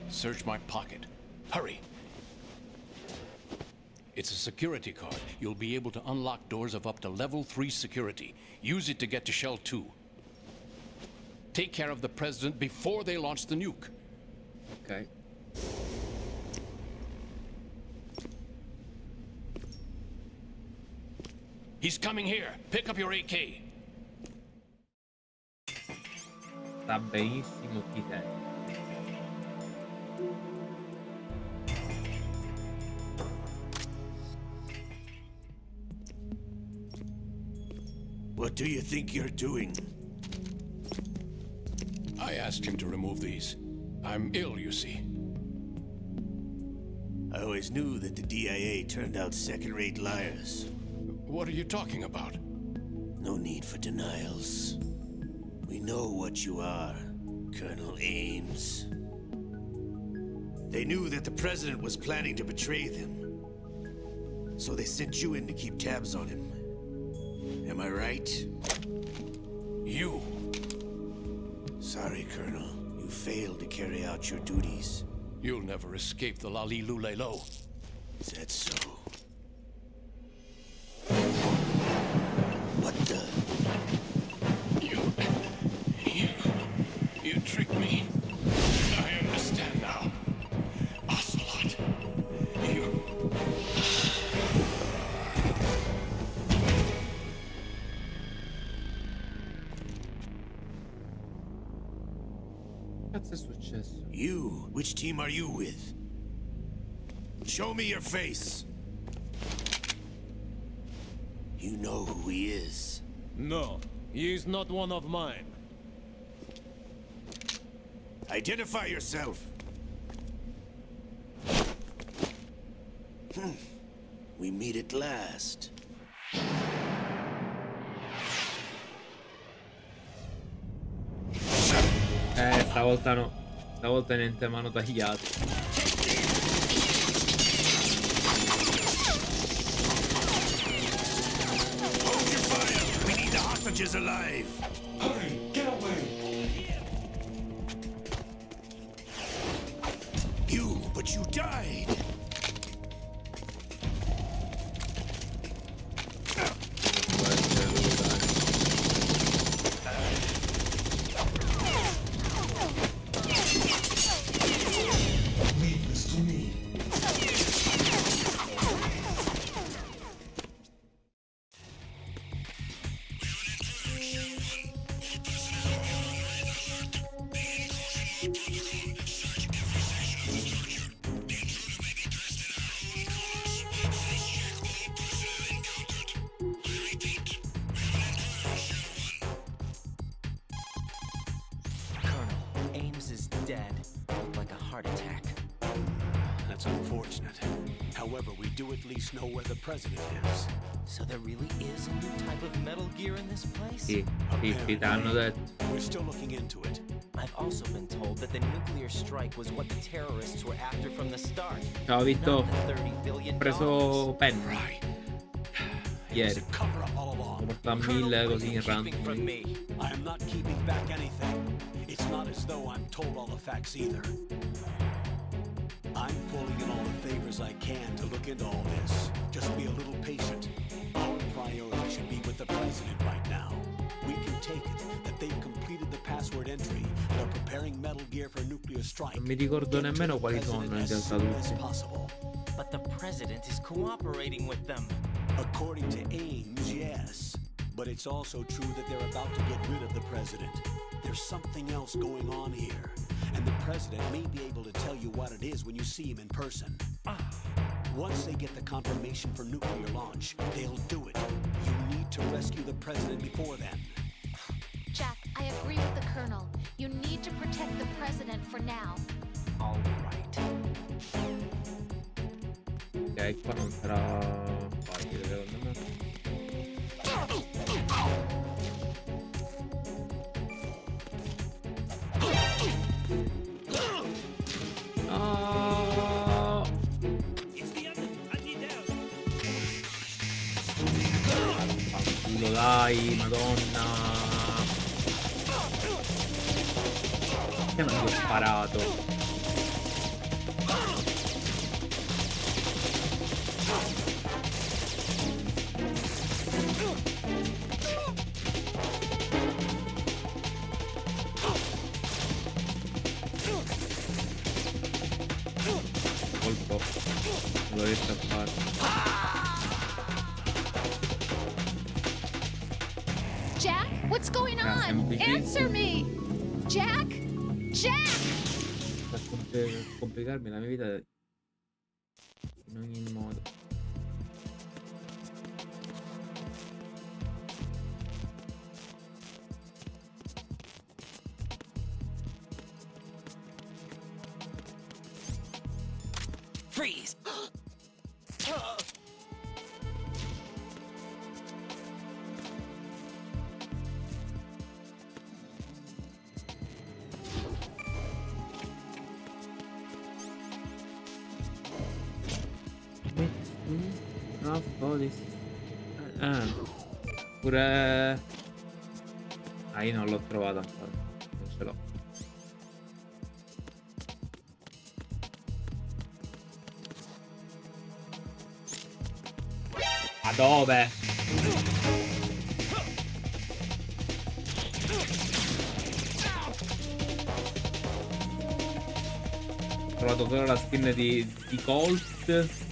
Search my pocket. Hurry! It's a security card. You'll be able to unlock doors of up to level 3 security. Use it to get to Shell 2. Take care of the president before they launch the nuke. Ok. He's coming here. Pick up your AK. Sta benissimo chi sei. What do you think you're doing? I asked him to remove these. I'm ill, you see. I always knew that the DIA turned out second-rate liars. What are you talking about? No need for denials. We know what you are, Colonel Ames. They knew that the president was planning to betray them. So they sent you in to keep tabs on him. Am I right? You. Sorry, Colonel. You failed to carry out your duties. You'll never escape the Lali-Lulelo. Is that so? What the? You tricked me. I understand now. Ocelot. You... Cazzo è successo? You? Which team are you with? Show me your face. You know who he is. No, he is not one of mine. Identify yourself. We meet at last. Stavolta no. Stavolta niente mano tagliata. Hold your fire. We need the hostages alive. Hurry, get away. But you died. Leave this to me. Know where the president is. So there really is a new type of Metal Gear in this place? Sì, t'hanno detto. We're still looking into it. I've also been told that the nuclear strike was what the terrorists were after from the start. Ciao Vitto. Ho preso penna. Ieri. All Ho portato 1000 così in random. I am not keeping back anything. It's not as though I'm told all the facts either. I'm pulling in all the favors I can to look into all this. Just be a little patient. Our priority should be with the president right now. We can take it that they've completed the password entry and are preparing Metal Gear for nuclear strike. Non mi ricordo nemmeno quali sono in realtà tutti. But the president is cooperating with them. According to Ames, yes. But it's also true that they're about to get rid of the president. There's something else going on here. And the president may be able to tell you what it is when you see him in person. Once they get the confirmation for nuclear launch, they'll do it. You need to rescue the president before then. Jack, I agree with the Colonel. You need to protect the president for now. All right. Ok, qua non sarà facile secondo me. dai, madonna. Che non gli ho sparato? Colpo. Non lo riesco a fare. Jack, what's going on? Answer me! Jack? Jack! Per complicarmi la mia vita in ogni modo. Freeze! Pure... Ah, io non l'ho trovato ancora. Non ce l'ho. Ma dove? Ho trovato solo la skin di Colt.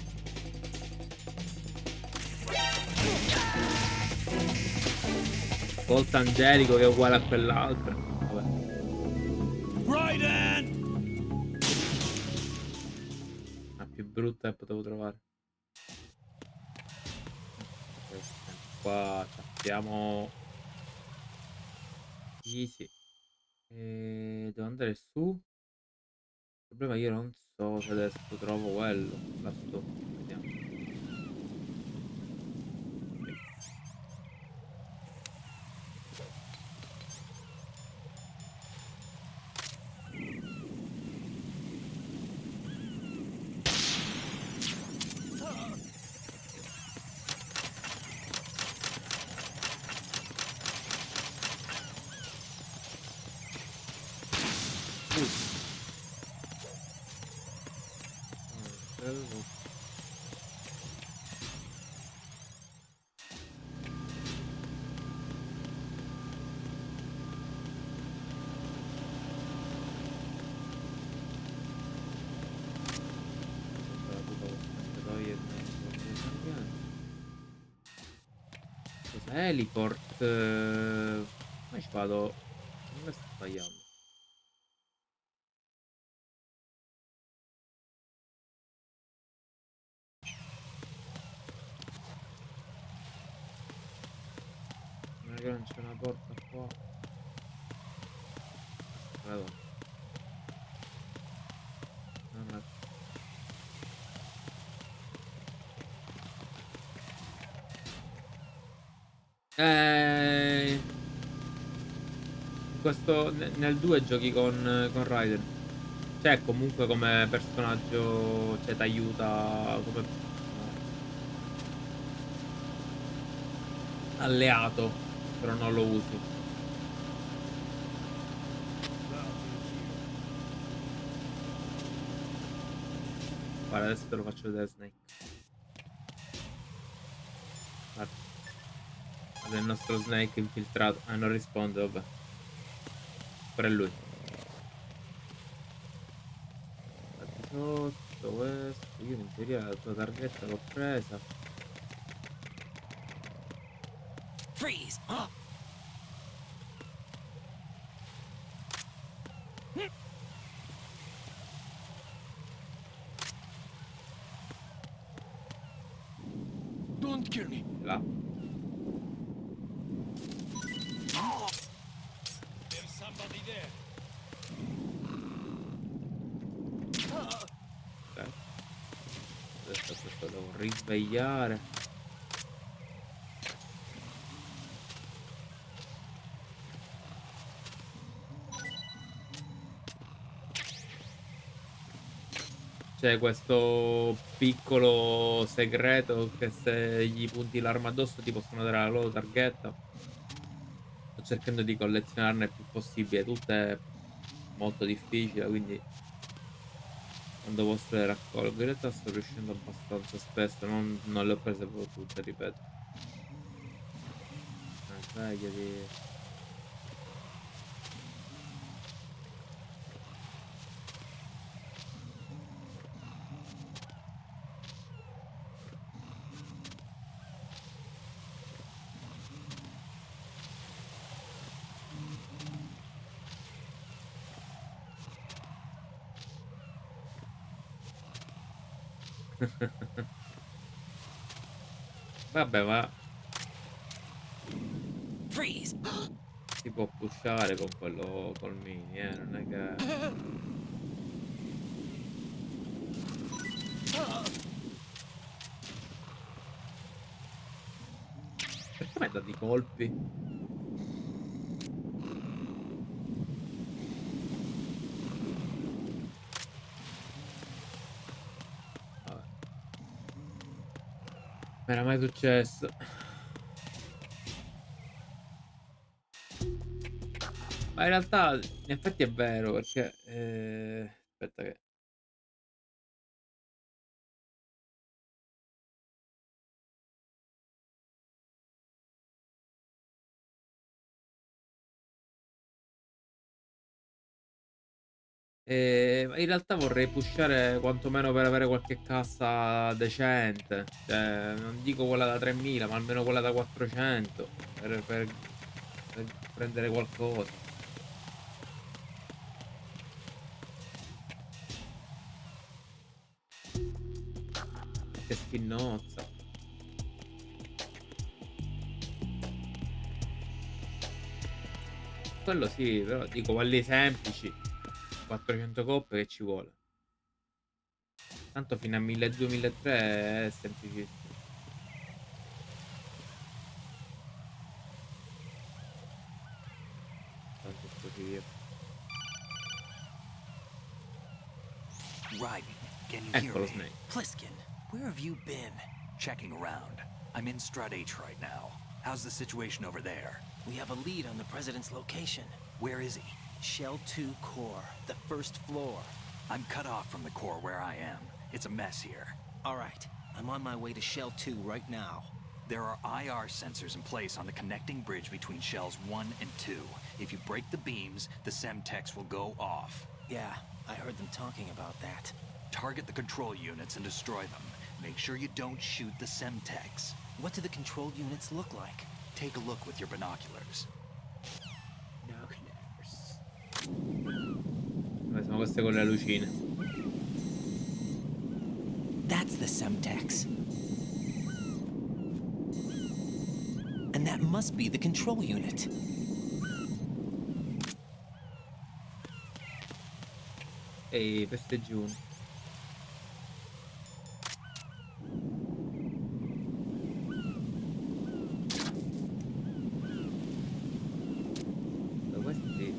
Colt angelico che è uguale a quell'altro. Vabbè. Raiden! La più brutta che potevo trovare. Qua siamo easy. Devo andare su. Il problema io non so se adesso trovo quello. Lassù. Vediamo. Heliport. Come ci vado? Non mi sto sbagliando. Non è che non c'è una porta qua. Madonna. Non è... Questo nel 2 giochi con Raiden. Cioè comunque come personaggio, cioè ti aiuta come alleato, però non lo usi. Guarda, adesso te lo faccio vedere Snake. Guarda. Guarda il nostro Snake infiltrato. Ah, non risponde, vabbè. Pure lui. Infatti sotto questo. Io in teoria la tua targhetta l'ho presa. Freeze! Don't kill me. Là. There's somebody there. Ok. Adesso questo devo risvegliare. C'è questo piccolo segreto che se gli punti l'arma addosso ti possono dare la loro targhetta. sto cercando di collezionarne il più possibile, tutte molto difficili, quindi quando posso le raccolgo. In realtà sto riuscendo abbastanza spesso, non le ho prese proprio tutte, ripeto. Svegliati. Vabbè, ma Freeze! si può pushare con quello col mini, non è che perché m'hai dato i colpi? Vabbè, m'era mai successo. Ma in realtà in effetti è vero perché, aspetta che ma in realtà vorrei pushare quantomeno per avere qualche cassa decente, cioè non dico quella da 3000, ma almeno quella da 400 per prendere qualcosa. Che spinozza. Quello sì, però dico quelli semplici, 400 coppe che ci vuole. Tanto fino a 1200, 1300 è semplicissimo. Tanto sto via. Raiden, can you hear Eccolo me? Snake. Pliskin, Where have you been? Checking around. I'm in Strut H right now. How's the situation over there? we have a lead on the president's location. Where is he? Shell 2 core, the first floor. I'm cut off from the core where I am. It's a mess here. All right, I'm on my way to Shell 2 right now. There are IR sensors in place on the connecting bridge between shells 1 and 2. If you break the beams, the Semtex will go off. Yeah, I heard them talking about that. Target the control units and destroy them. Make sure you don't shoot the Semtex. What do the control units look like? Take a look with your binoculars. Vabbè, sono queste con le lucine. That's the Semtex. And that must be the control unit. Ehi, festeggi uno. Da questi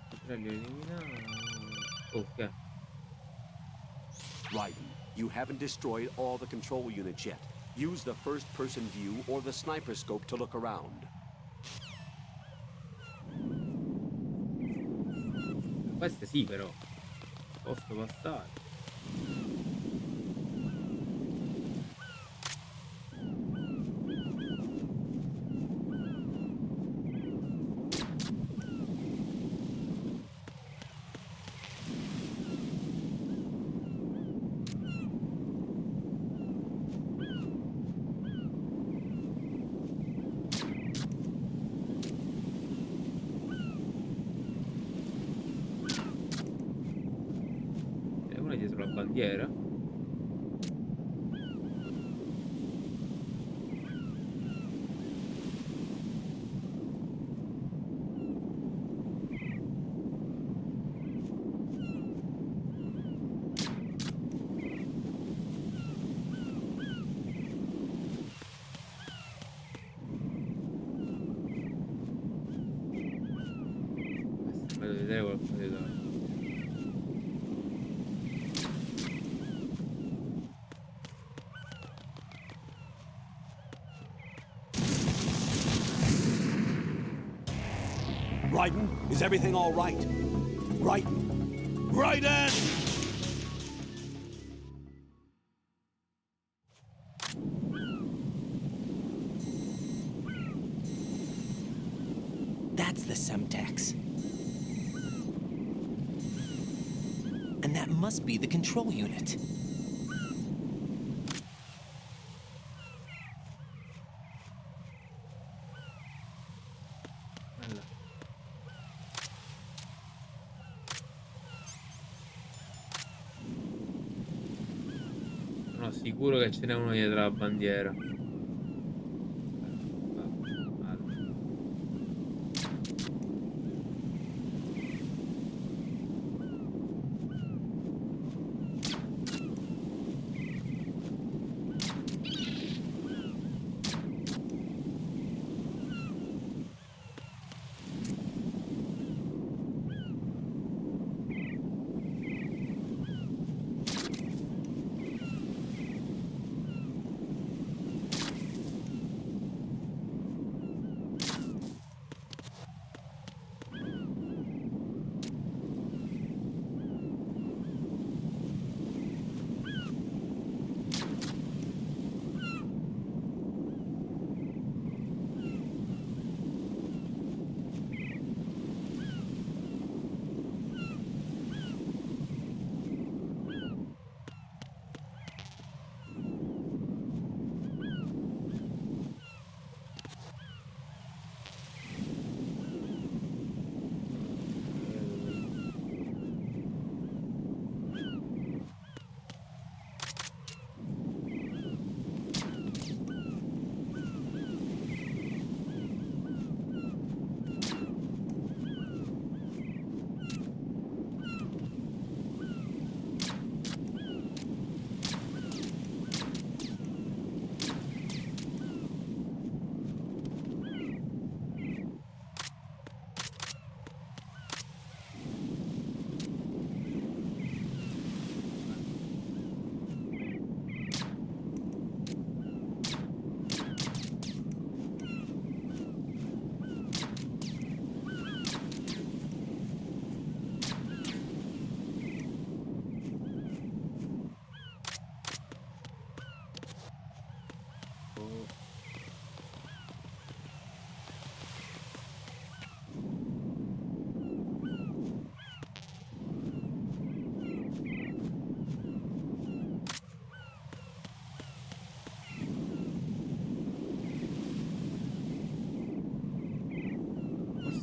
potrei eliminare. Ok. Raiden, you haven't destroyed all the control units yet. Use the first-person view or the sniper scope to look around. Queste sì, però. Posso passare. E una dietro la bandiera. vedere qualcosa di torto. Raiden, is everything all right? Raiden! Raiden! That's the Semtex. And that must be the control unit. Bella. Sono sicuro che ce n'è uno dietro la bandiera.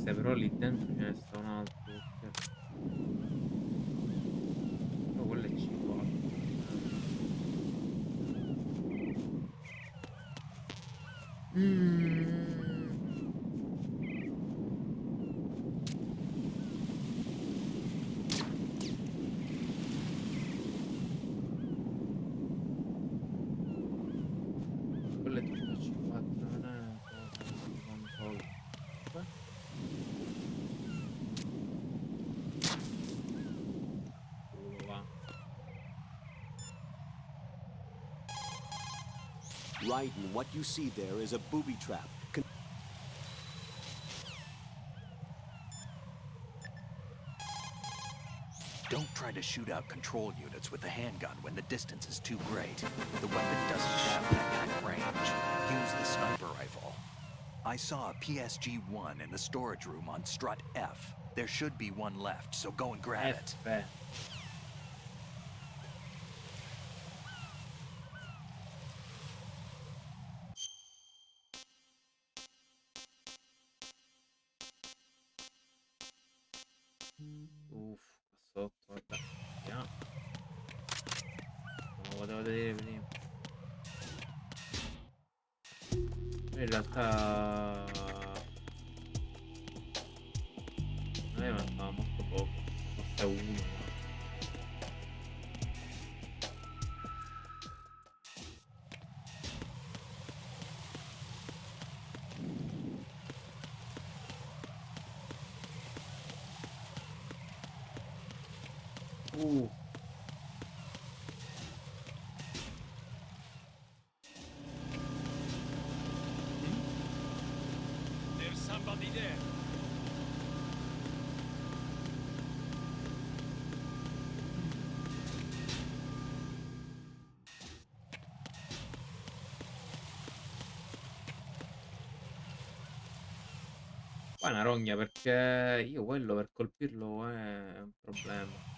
Però lì dentro ce ne sta un altro, perché... Però quello è C4. Quello è tutto C4, non è una cosa di controllo. Raiden, what you see there is a booby trap. Don't try to shoot out control units with the handgun when the distance is too great. The weapon doesn't have that kind of range. Use the sniper rifle. I saw a PSG-1 in the storage room on strut F. There should be one left, so go and grab it. Uff, qua sotto, vabbè. Vediamo. Non lo potevo vedere prima. In realtà a me mancava molto poco, forse uno. Uh. There's somebody there. Qua è una rogna perché io quello per colpirlo è un problema.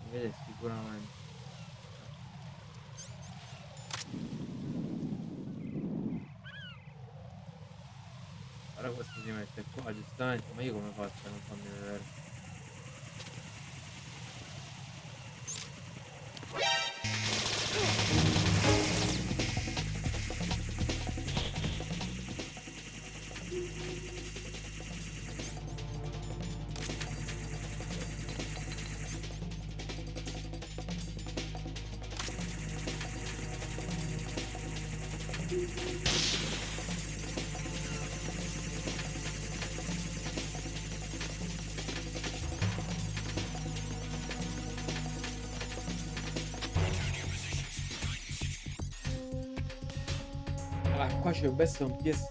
Mi vede sicuramente. Ora questo si mette qua giustamente, ma io come faccio a non farmi vedere? Allora, qua ci dovrebbe essere un PSG.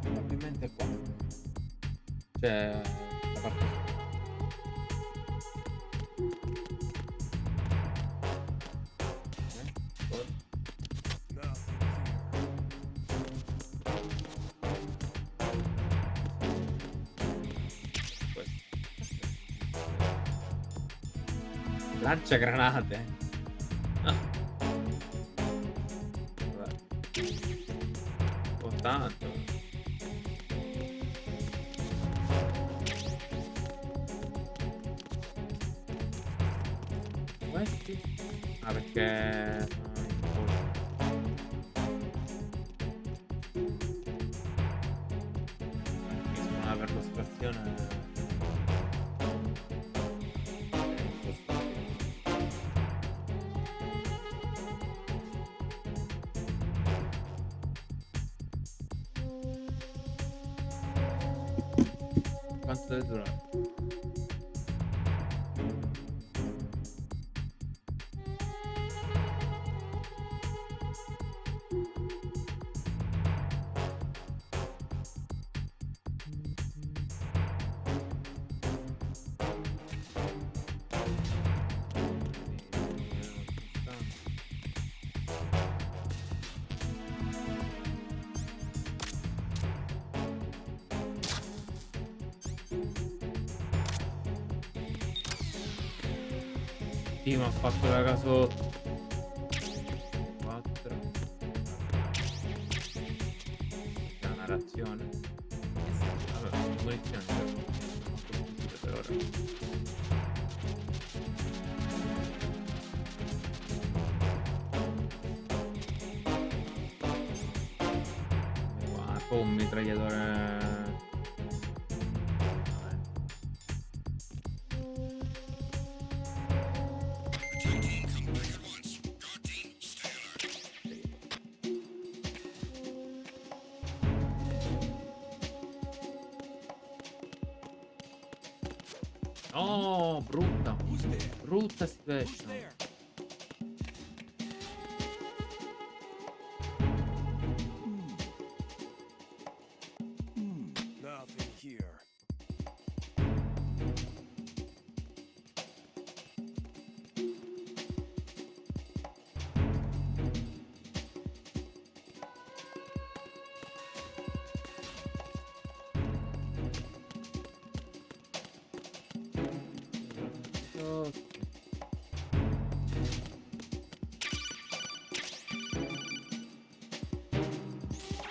Probabilmente qua. Cioè, la parte sopra. Lancia granate. Ah. Vabbè. Oh, tanto. Questi? Ah, perché sono in posto. Per l'osservazione. Quanto deve durare? Sì, ma ha fatto la casotto. 4. La narrazione. Vabbè, munizioni per ora. Qua, un mitragliatore. Oh, brutta. Brutta situation. Nothing here.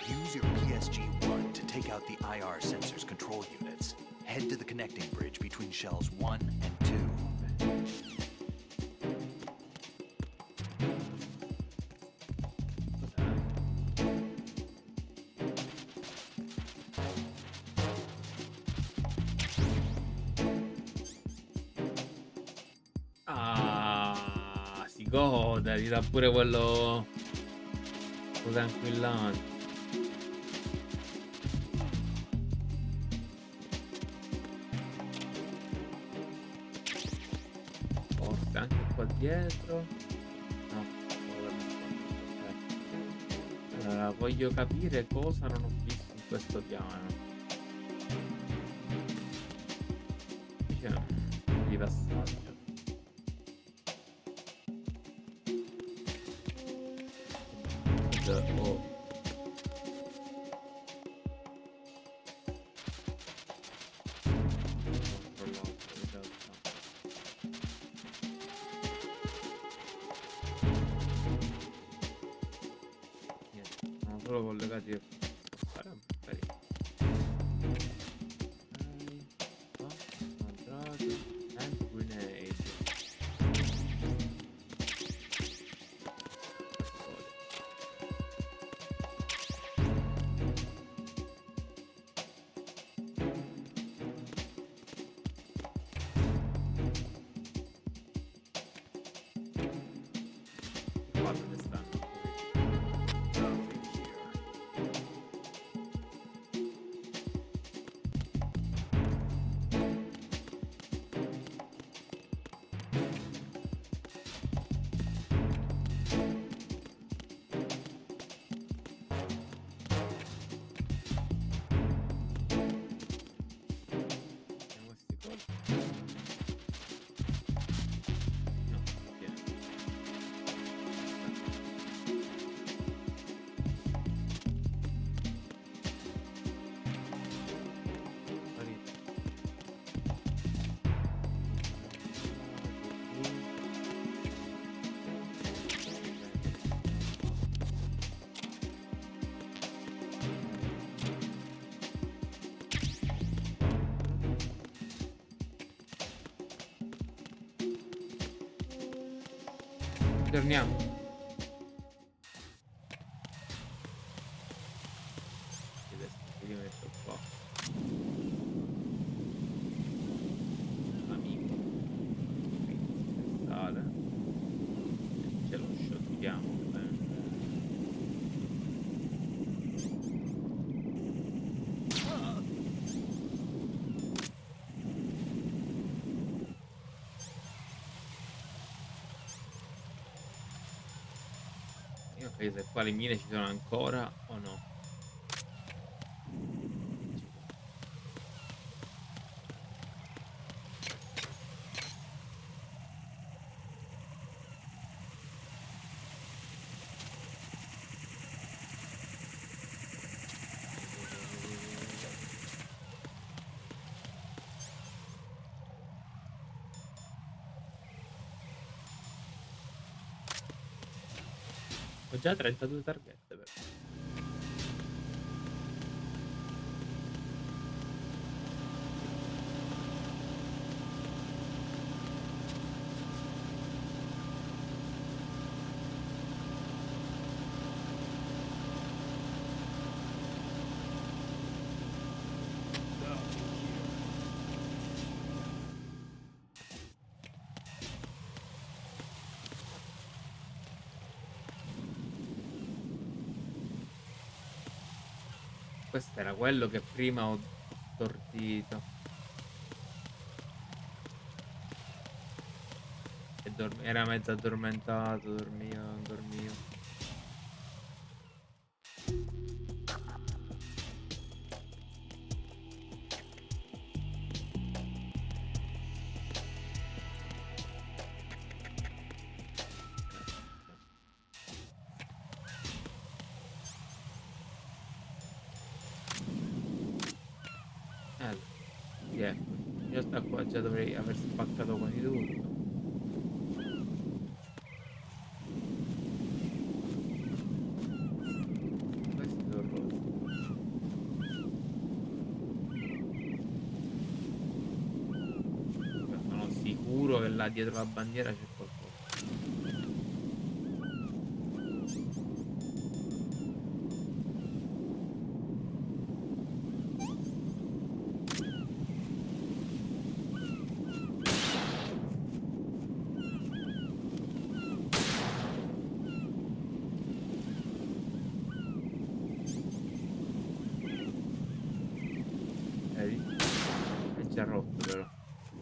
Use your PSG-1 to take out the IR sensors control units. Head to the connecting bridge between shells 1 and 2. Ah, si gode, gli dà pure quello tranquillante. anche qua dietro. No, devo nascondersi, ok. Allora, voglio capire cosa non ho visto in questo piano. C'è un di passaggio. Oh. Sono solo collegati a fare un periodo. Contrato and grenade. Guarda dove stanno. Torniamo. Adesso mi metto qua. Amico. Sale. Ce lo sciottiamo. Se qua le mine ci sono ancora o no. Ho già 32 targhette però. Questo era quello che prima ho stordito. E era mezzo addormentato, dormiva, non dormiva. Ecco, in realtà qua già dovrei aver spaccato quasi tutto. Questo è orrore. Sono sicuro che là dietro la bandiera c'è qualcosa. È già rotto però.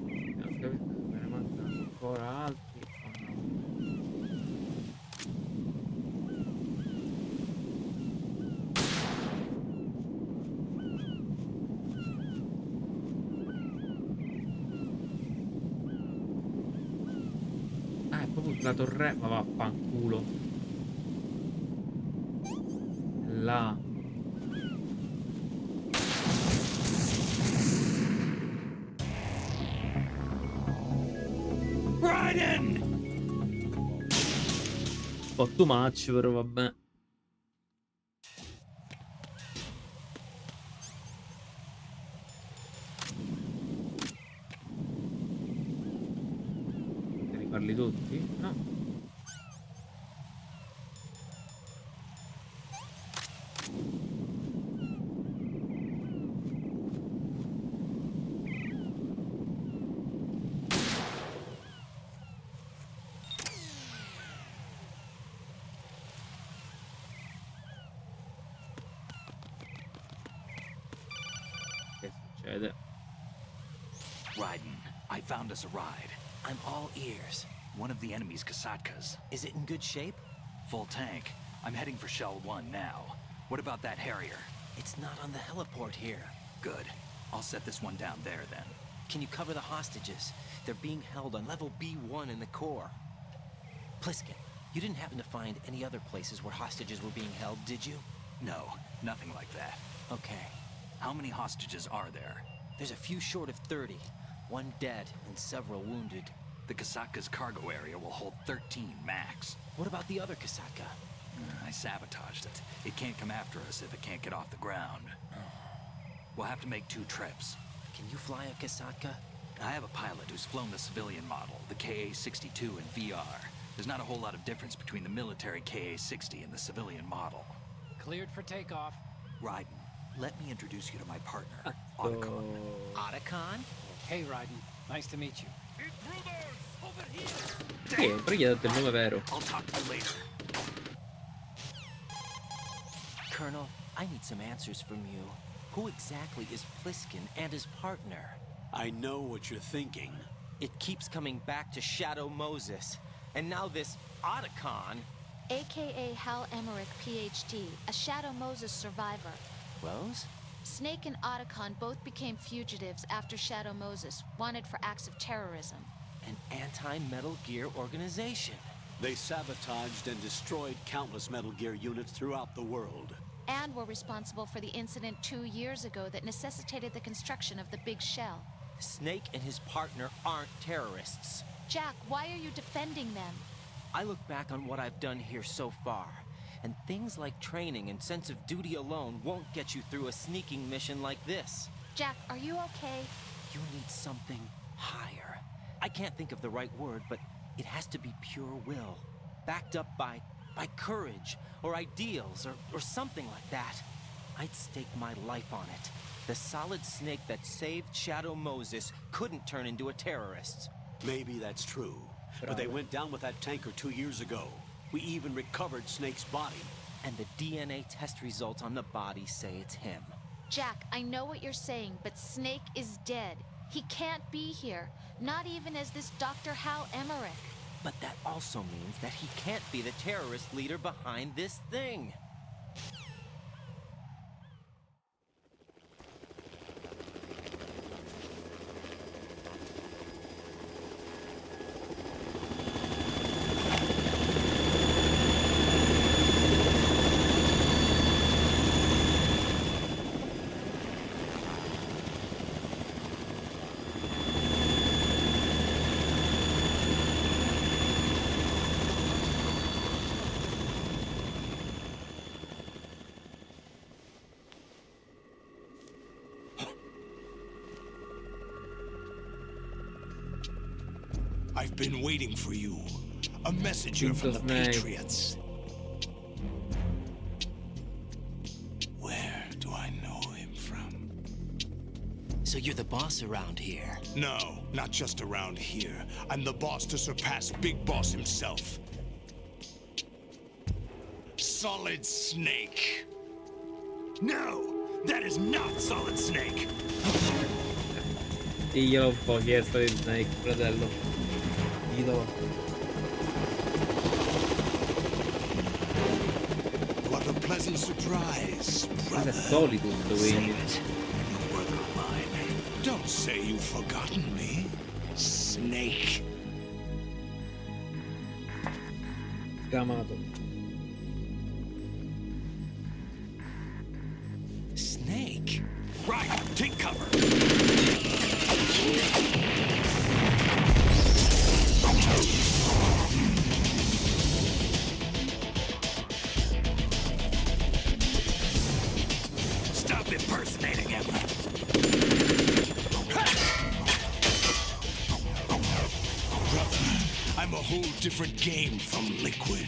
Me ne mancano ancora altri. Ah, è proprio sulla torre. Ma vaffanculo. Là. Raiden! Un po' too much, però vabbè. Devi rifarli tutti? No. Che succede? Raiden, I found us a ride. I'm all ears. One of the enemy's Kasatkas. Is it in good shape? Full tank. I'm heading for Shell 1 now. What about that Harrier? It's not on the heliport here. Good. I'll set this one down there then. Can you cover the hostages? They're being held on level B1 in the core. Pliskin, you didn't happen to find any other places where hostages were being held, did you? No, nothing like that. Okay. How many hostages are there? There's a few short of 30. One dead and several wounded. The Kasatka's cargo area will hold 13 max. What about the other Kasatka? I sabotaged it. It can't come after us if it can't get off the ground. We'll have to make 2 trips. Can you fly a Kasatka? I have a pilot who's flown the civilian model, the KA-62 in VR. There's not a whole lot of difference between the military KA-60 and the civilian model. Cleared for takeoff. Raiden, let me introduce you to my partner, Otacon. Otacon? Hey, Raiden. Nice to meet you. Intruders! Over here! Sì, però gli ha dato il nome vero. I'll talk to you later. Colonel, I need some answers from you. Who exactly is Pliskin and his partner? I know what you're thinking. It keeps coming back to Shadow Moses. And now this Otacon. AKA Hal Emmerich, PhD, a Shadow Moses survivor. Rose? Snake and Otacon both became fugitives after Shadow Moses, wanted for acts of terrorism. An anti-Metal Gear organization. They sabotaged and destroyed countless Metal Gear units throughout the world. And were responsible for the incident 2 years ago that necessitated the construction of the Big Shell. Snake and his partner aren't terrorists. Jack, why are you defending them? I look back on what I've done here so far, and things like training and sense of duty alone won't get you through a sneaking mission like this. Jack, are you okay? You need something higher. I can't think of the right word, but it has to be pure will, backed up by courage, or ideals, or something like that. I'd stake my life on it. The solid snake that saved Shadow Moses couldn't turn into a terrorist. Maybe that's true, but they went down with that tanker 2 years ago. We even recovered Snake's body. And the DNA test results on the body say it's him. Jack, I know what you're saying, but Snake is dead. He can't be here, not even as this Dr. Hal Emmerich. But that also means that he can't be the terrorist leader behind this thing. I've been waiting for you. A messenger from the Patriots. Where do I know him from? So you're the boss around here? No, not just around here. I'm the boss to surpass Big Boss himself. Solid Snake. No, that is not Solid Snake. Diglielo un po' chi è Solid Snake, fratello. What a pleasant surprise, brother. Solidus, quindi. Don't say you've forgotten me, Snake. Scamato. Snake? Right, take cover. Stop impersonating him. Brother, I'm a whole different game from Liquid.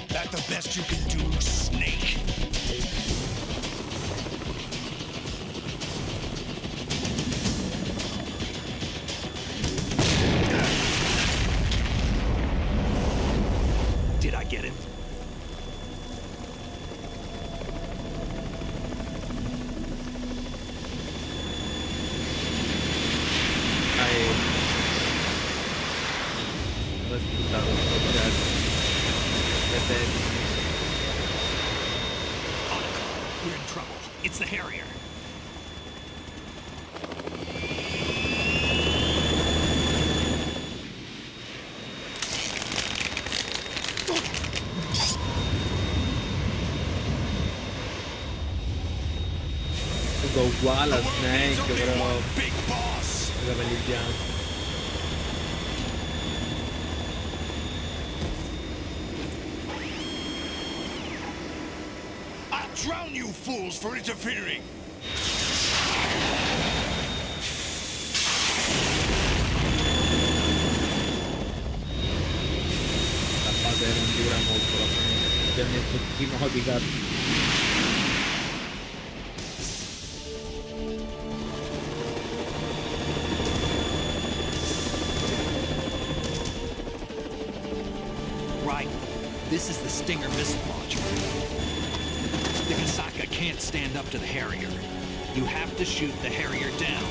That the best you can do, Snake? Did I get him? L'ho sputtato sto oggetto. We're in trouble. It's the Harrier. Tutto uguale a Snake, però Big boss. i capelli bianchi. I'll drown you fools for interfering. La fase non dura molto, la fine. Abbiamo detto tutti i modi, cazzo. Right. This is the Stinger missile launcher. The Kasaka can't stand up to the Harrier. You have to shoot the Harrier down.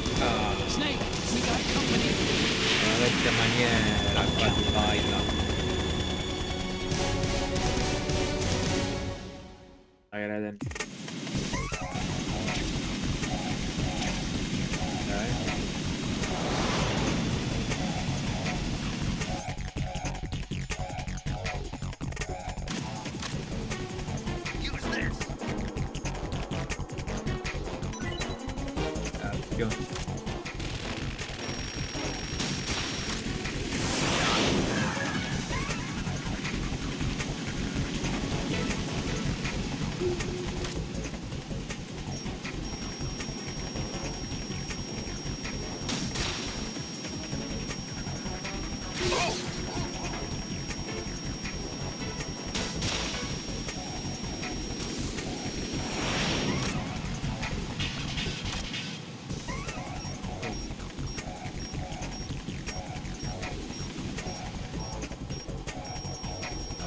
Snake, we got company. Una vecchia maniera qua di baila. Dai, Raiden. Cacchio.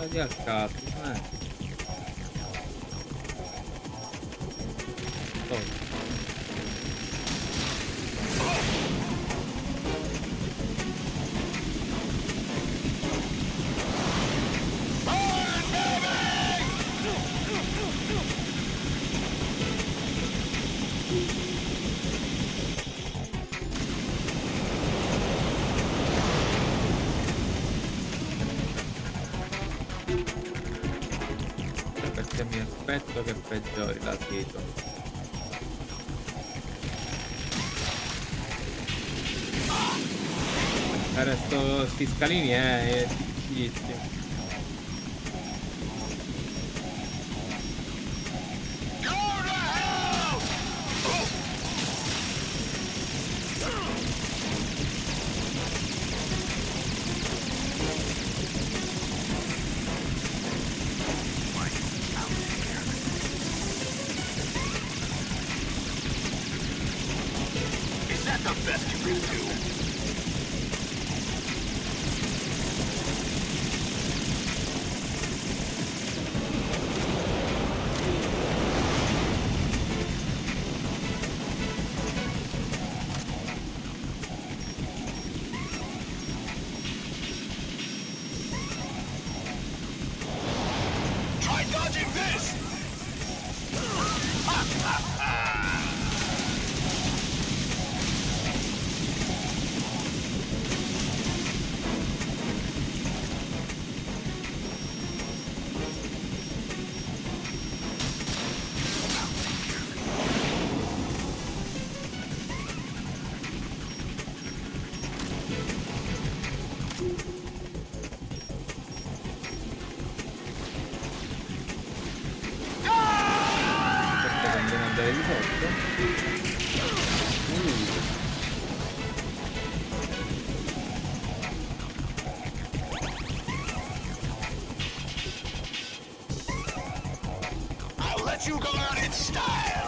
Vedi al cazzo, Oh. Perché mi aspetto che peggiori la situazione. Sti scalini è difficilissimo. that the best you can do? Try dodging this! Ha ha ha! Forse conviene andare di sotto. I'll let you go out in style!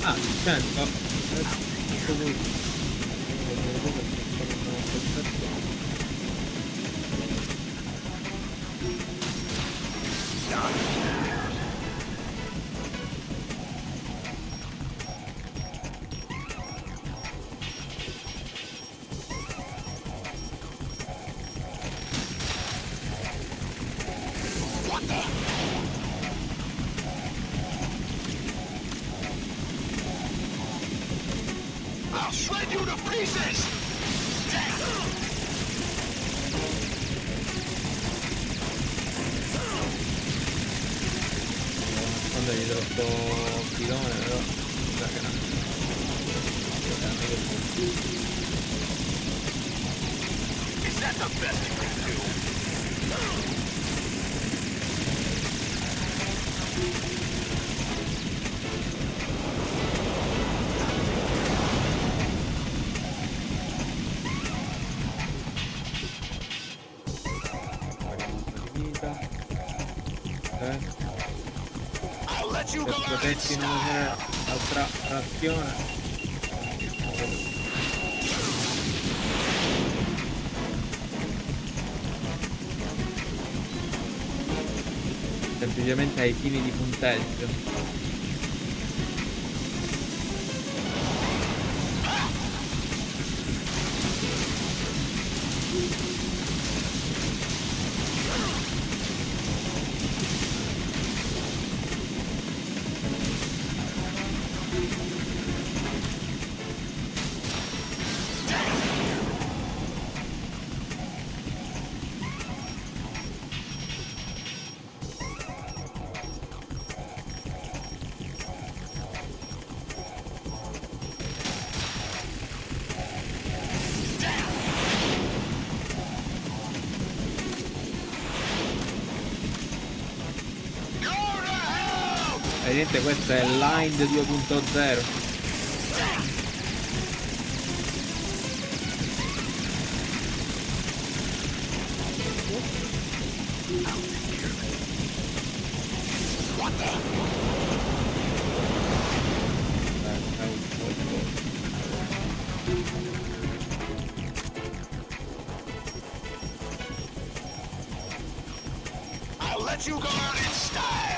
Ah, 100. What the? I'll shred you to pieces! Quando gli do sto filone, però sa che non Is that the best you can do? di vita. I'll let you Per go out in protetti non usare style! altra razione. Semplicemente ai fini di punteggio. Evidente questo è Line 2.0. I'll let you go out in style!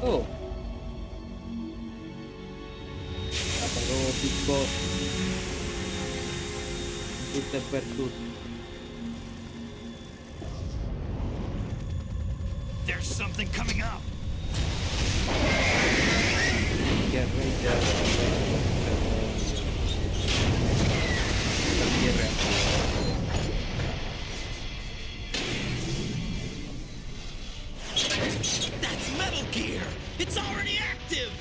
Oh, avevo più boss tutto e per tutto. There's something coming up! Che It's already active!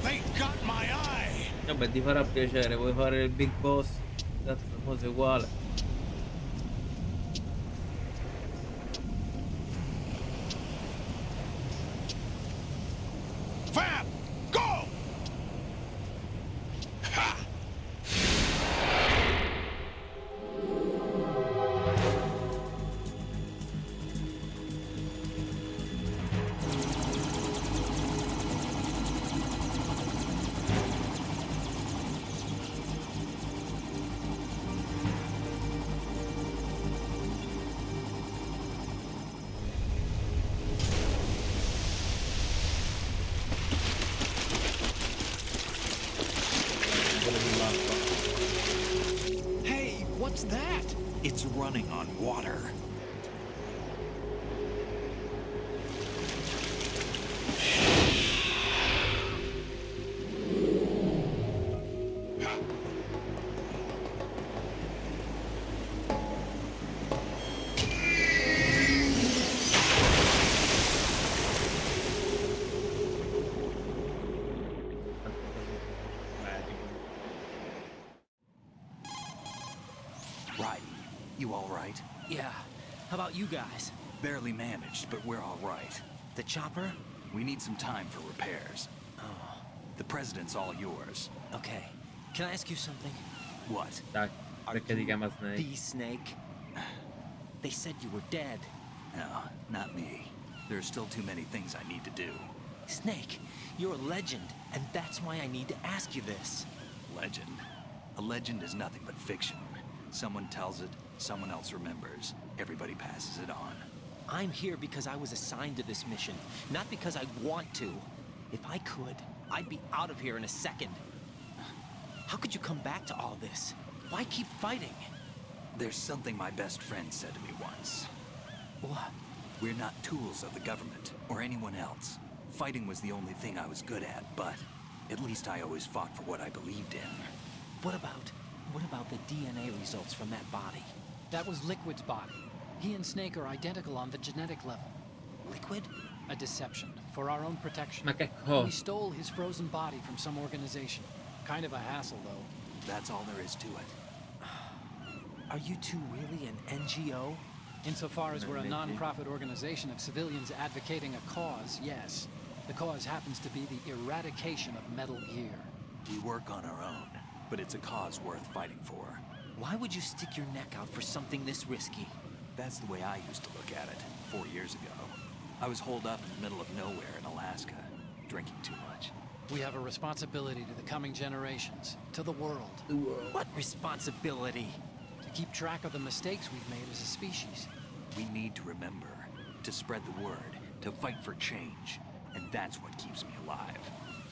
They got my eye! Vabbè, ti farà piacere, vuoi fare il Big Boss? Cazzo, mo sei uguale. Fab! Go! Ha! Hey, what's that? It's running on water. Right. You all right? Yeah. How about you guys? Barely managed, but we're all right. The chopper? We need some time for repairs. Oh, The president's all yours. okay. Can I ask you something? What? Dai, Are perché ti you chiama Snake? the Snake? They said you were dead. No, not me. There are still too many things I need to do. Snake, you're a legend, and that's why I need to ask you this. Legend. A legend is nothing but fiction. Someone tells it, someone else remembers. Everybody passes it on. I'm here because I was assigned to this mission, not because I want to. If I could, I'd be out of here in a second. How could you come back to all this? Why keep fighting? There's something my best friend said to me once. What? We're not tools of the government or anyone else. Fighting was the only thing I was good at, but at least I always fought for what I believed in. What about the DNA results from that body? That was Liquid's body. He and Snake are identical on the genetic level. Liquid? A deception, for our own protection. Ma che We cosa? stole his frozen body from some organization. Kind of a hassle, though. That's all there is to it. Are you two really an NGO? Insofar as we're a non-profit organization of civilians advocating a cause, yes. The cause happens to be the eradication of Metal Gear. We work on our own, but it's a cause worth fighting for. Why would you stick your neck out for something this risky? That's the way I used to look at it 4 years ago. I was holed up in the middle of nowhere in Alaska, drinking too much. We have a responsibility to the coming generations, to the world. What responsibility? To keep track of the mistakes we've made as a species. We need to remember, to spread the word, to fight for change. And that's what keeps me alive.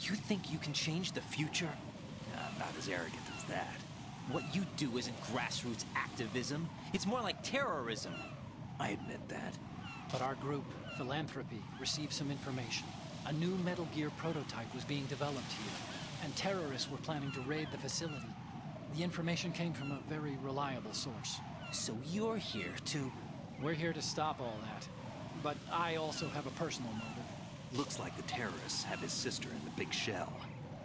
You think you can change the future? I'm not as arrogant as that. What you do isn't grassroots activism. It's more like terrorism. I admit that. But our group, Philanthropy, received some information. A new Metal Gear prototype was being developed here, and terrorists were planning to raid the facility. The information came from a very reliable source. So you're here to... We're here to stop all that. But I also have a personal motive. Looks like the terrorists have his sister in the big shell.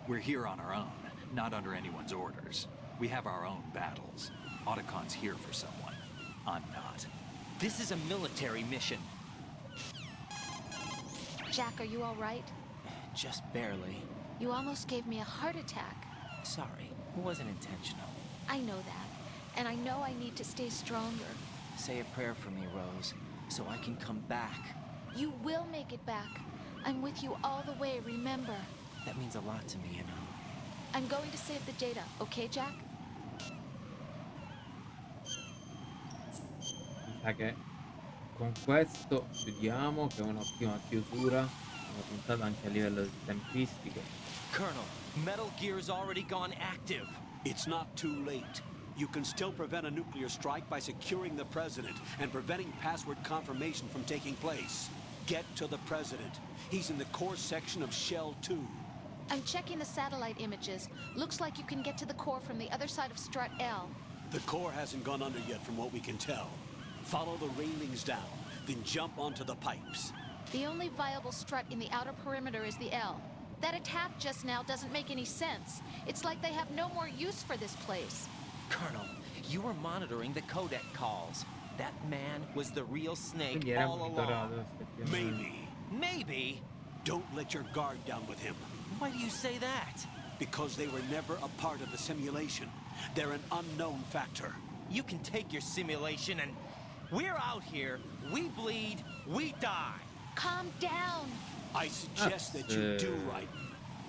We're here on our own, not under anyone's orders. We have our own battles. Otacon's here for someone. I'm not. This is a military mission. Jack, are you all right? Just barely. You almost gave me a heart attack. Sorry, it wasn't intentional. I know that, and I know I need to stay stronger. Say a prayer for me, Rose, so I can come back. You will make it back. I'm with you all the way, remember? That means a lot to me, you know. I'm going to save the data, okay, Jack? Mi sa che con questo chiudiamo, che è un'ottima chiusura, una puntata anche a livello tempistico. Colonel, Metal Gear's already gone active. It's not too late. You can still prevent a nuclear strike by securing the president and preventing password confirmation from taking place. Get to the president. He's in the core section of Shell 2. I'm checking the satellite images. Looks like you can get to the core from the other side of Strut L. The core hasn't gone under yet from what we can tell. Follow the railings down, then jump onto the pipes. The only viable strut in the outer perimeter is the L. That attack just now doesn't make any sense. It's like they have no more use for this place. Colonel, you were monitoring the codec calls. That man was the real Snake Quindi era all along. monitorato effettivamente. Maybe. Don't let your guard down with him. Why do you say that? Because they were never a part of the simulation. They're an unknown factor. You can take your simulation and... We're out here, we bleed, we die. Calm down. I suggest that you do right.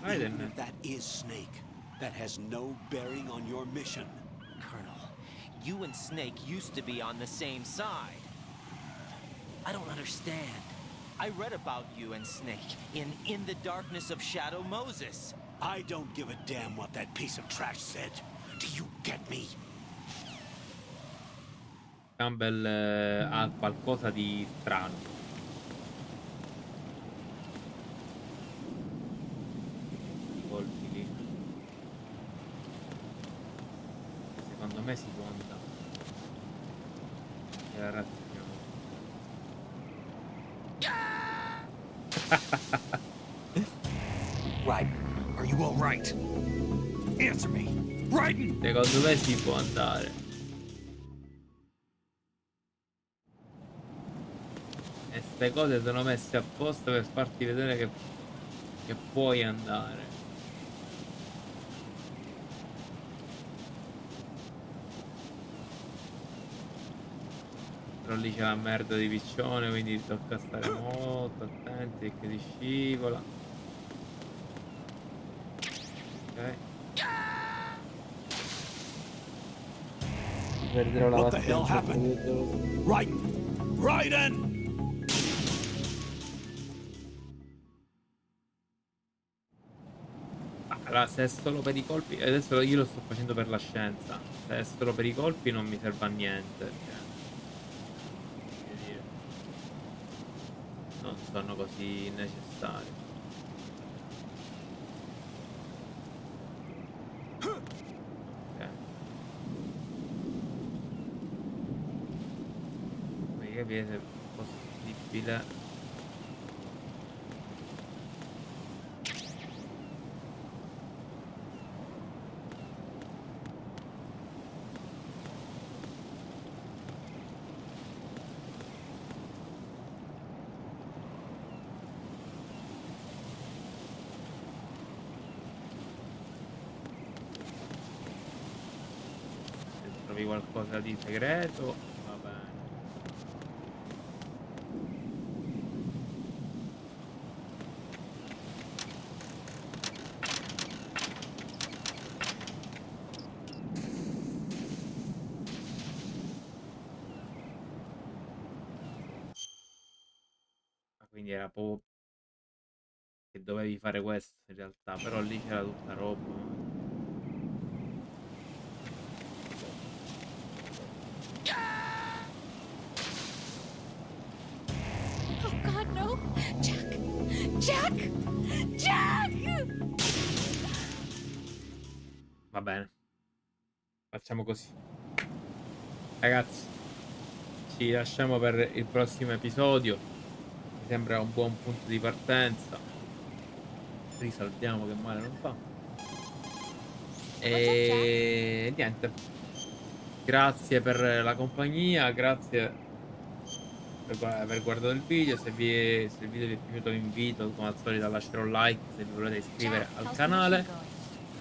Right Even then. if that is Snake, that has no bearing on your mission. Colonel, you and Snake used to be on the same side. I don't understand. I read about you and Snake in the Darkness of Shadow Moses. I don't give a damn what that piece of trash said. Do you get me? Campbell ha qualcosa di strano. I colpi lì. Secondo me si può andare. E la razione. Right. Are you all right? Answer me. Raiden! Secondo me si può andare. E ste cose sono messe apposta per farti vedere che puoi andare. Però lì c'è la merda di piccione, quindi tocca stare molto attenti che si scivola. Ok. Perderò la What the hell partenza. happened? Raiden! Raiden! Allora, se è solo per i colpi, adesso io lo sto facendo per la scienza. Se è solo per i colpi non mi serve a niente. Perché, voglio dire, non sono così necessari. Ok. Come capire se è possibile. Trovi qualcosa di segreto, va bene. Quindi era proprio che dovevi fare questo in realtà, però lì c'era tutta roba. Oh God, no! Jack! Jack! Jack! Va bene, facciamo così. Ragazzi, ci lasciamo per il prossimo episodio. Mi sembra un buon punto di partenza. Risalviamo che male non fa. E niente. Grazie per la compagnia, grazie per aver guardato il video. Se il video vi è piaciuto vi invito come al solito a lasciare un like se vi volete iscrivere al canale.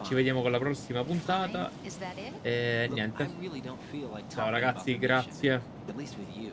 Ci vediamo con la prossima puntata. E Look, I niente. really don't feel like Ciao talking about ragazzi, the mission, grazie. at least with you.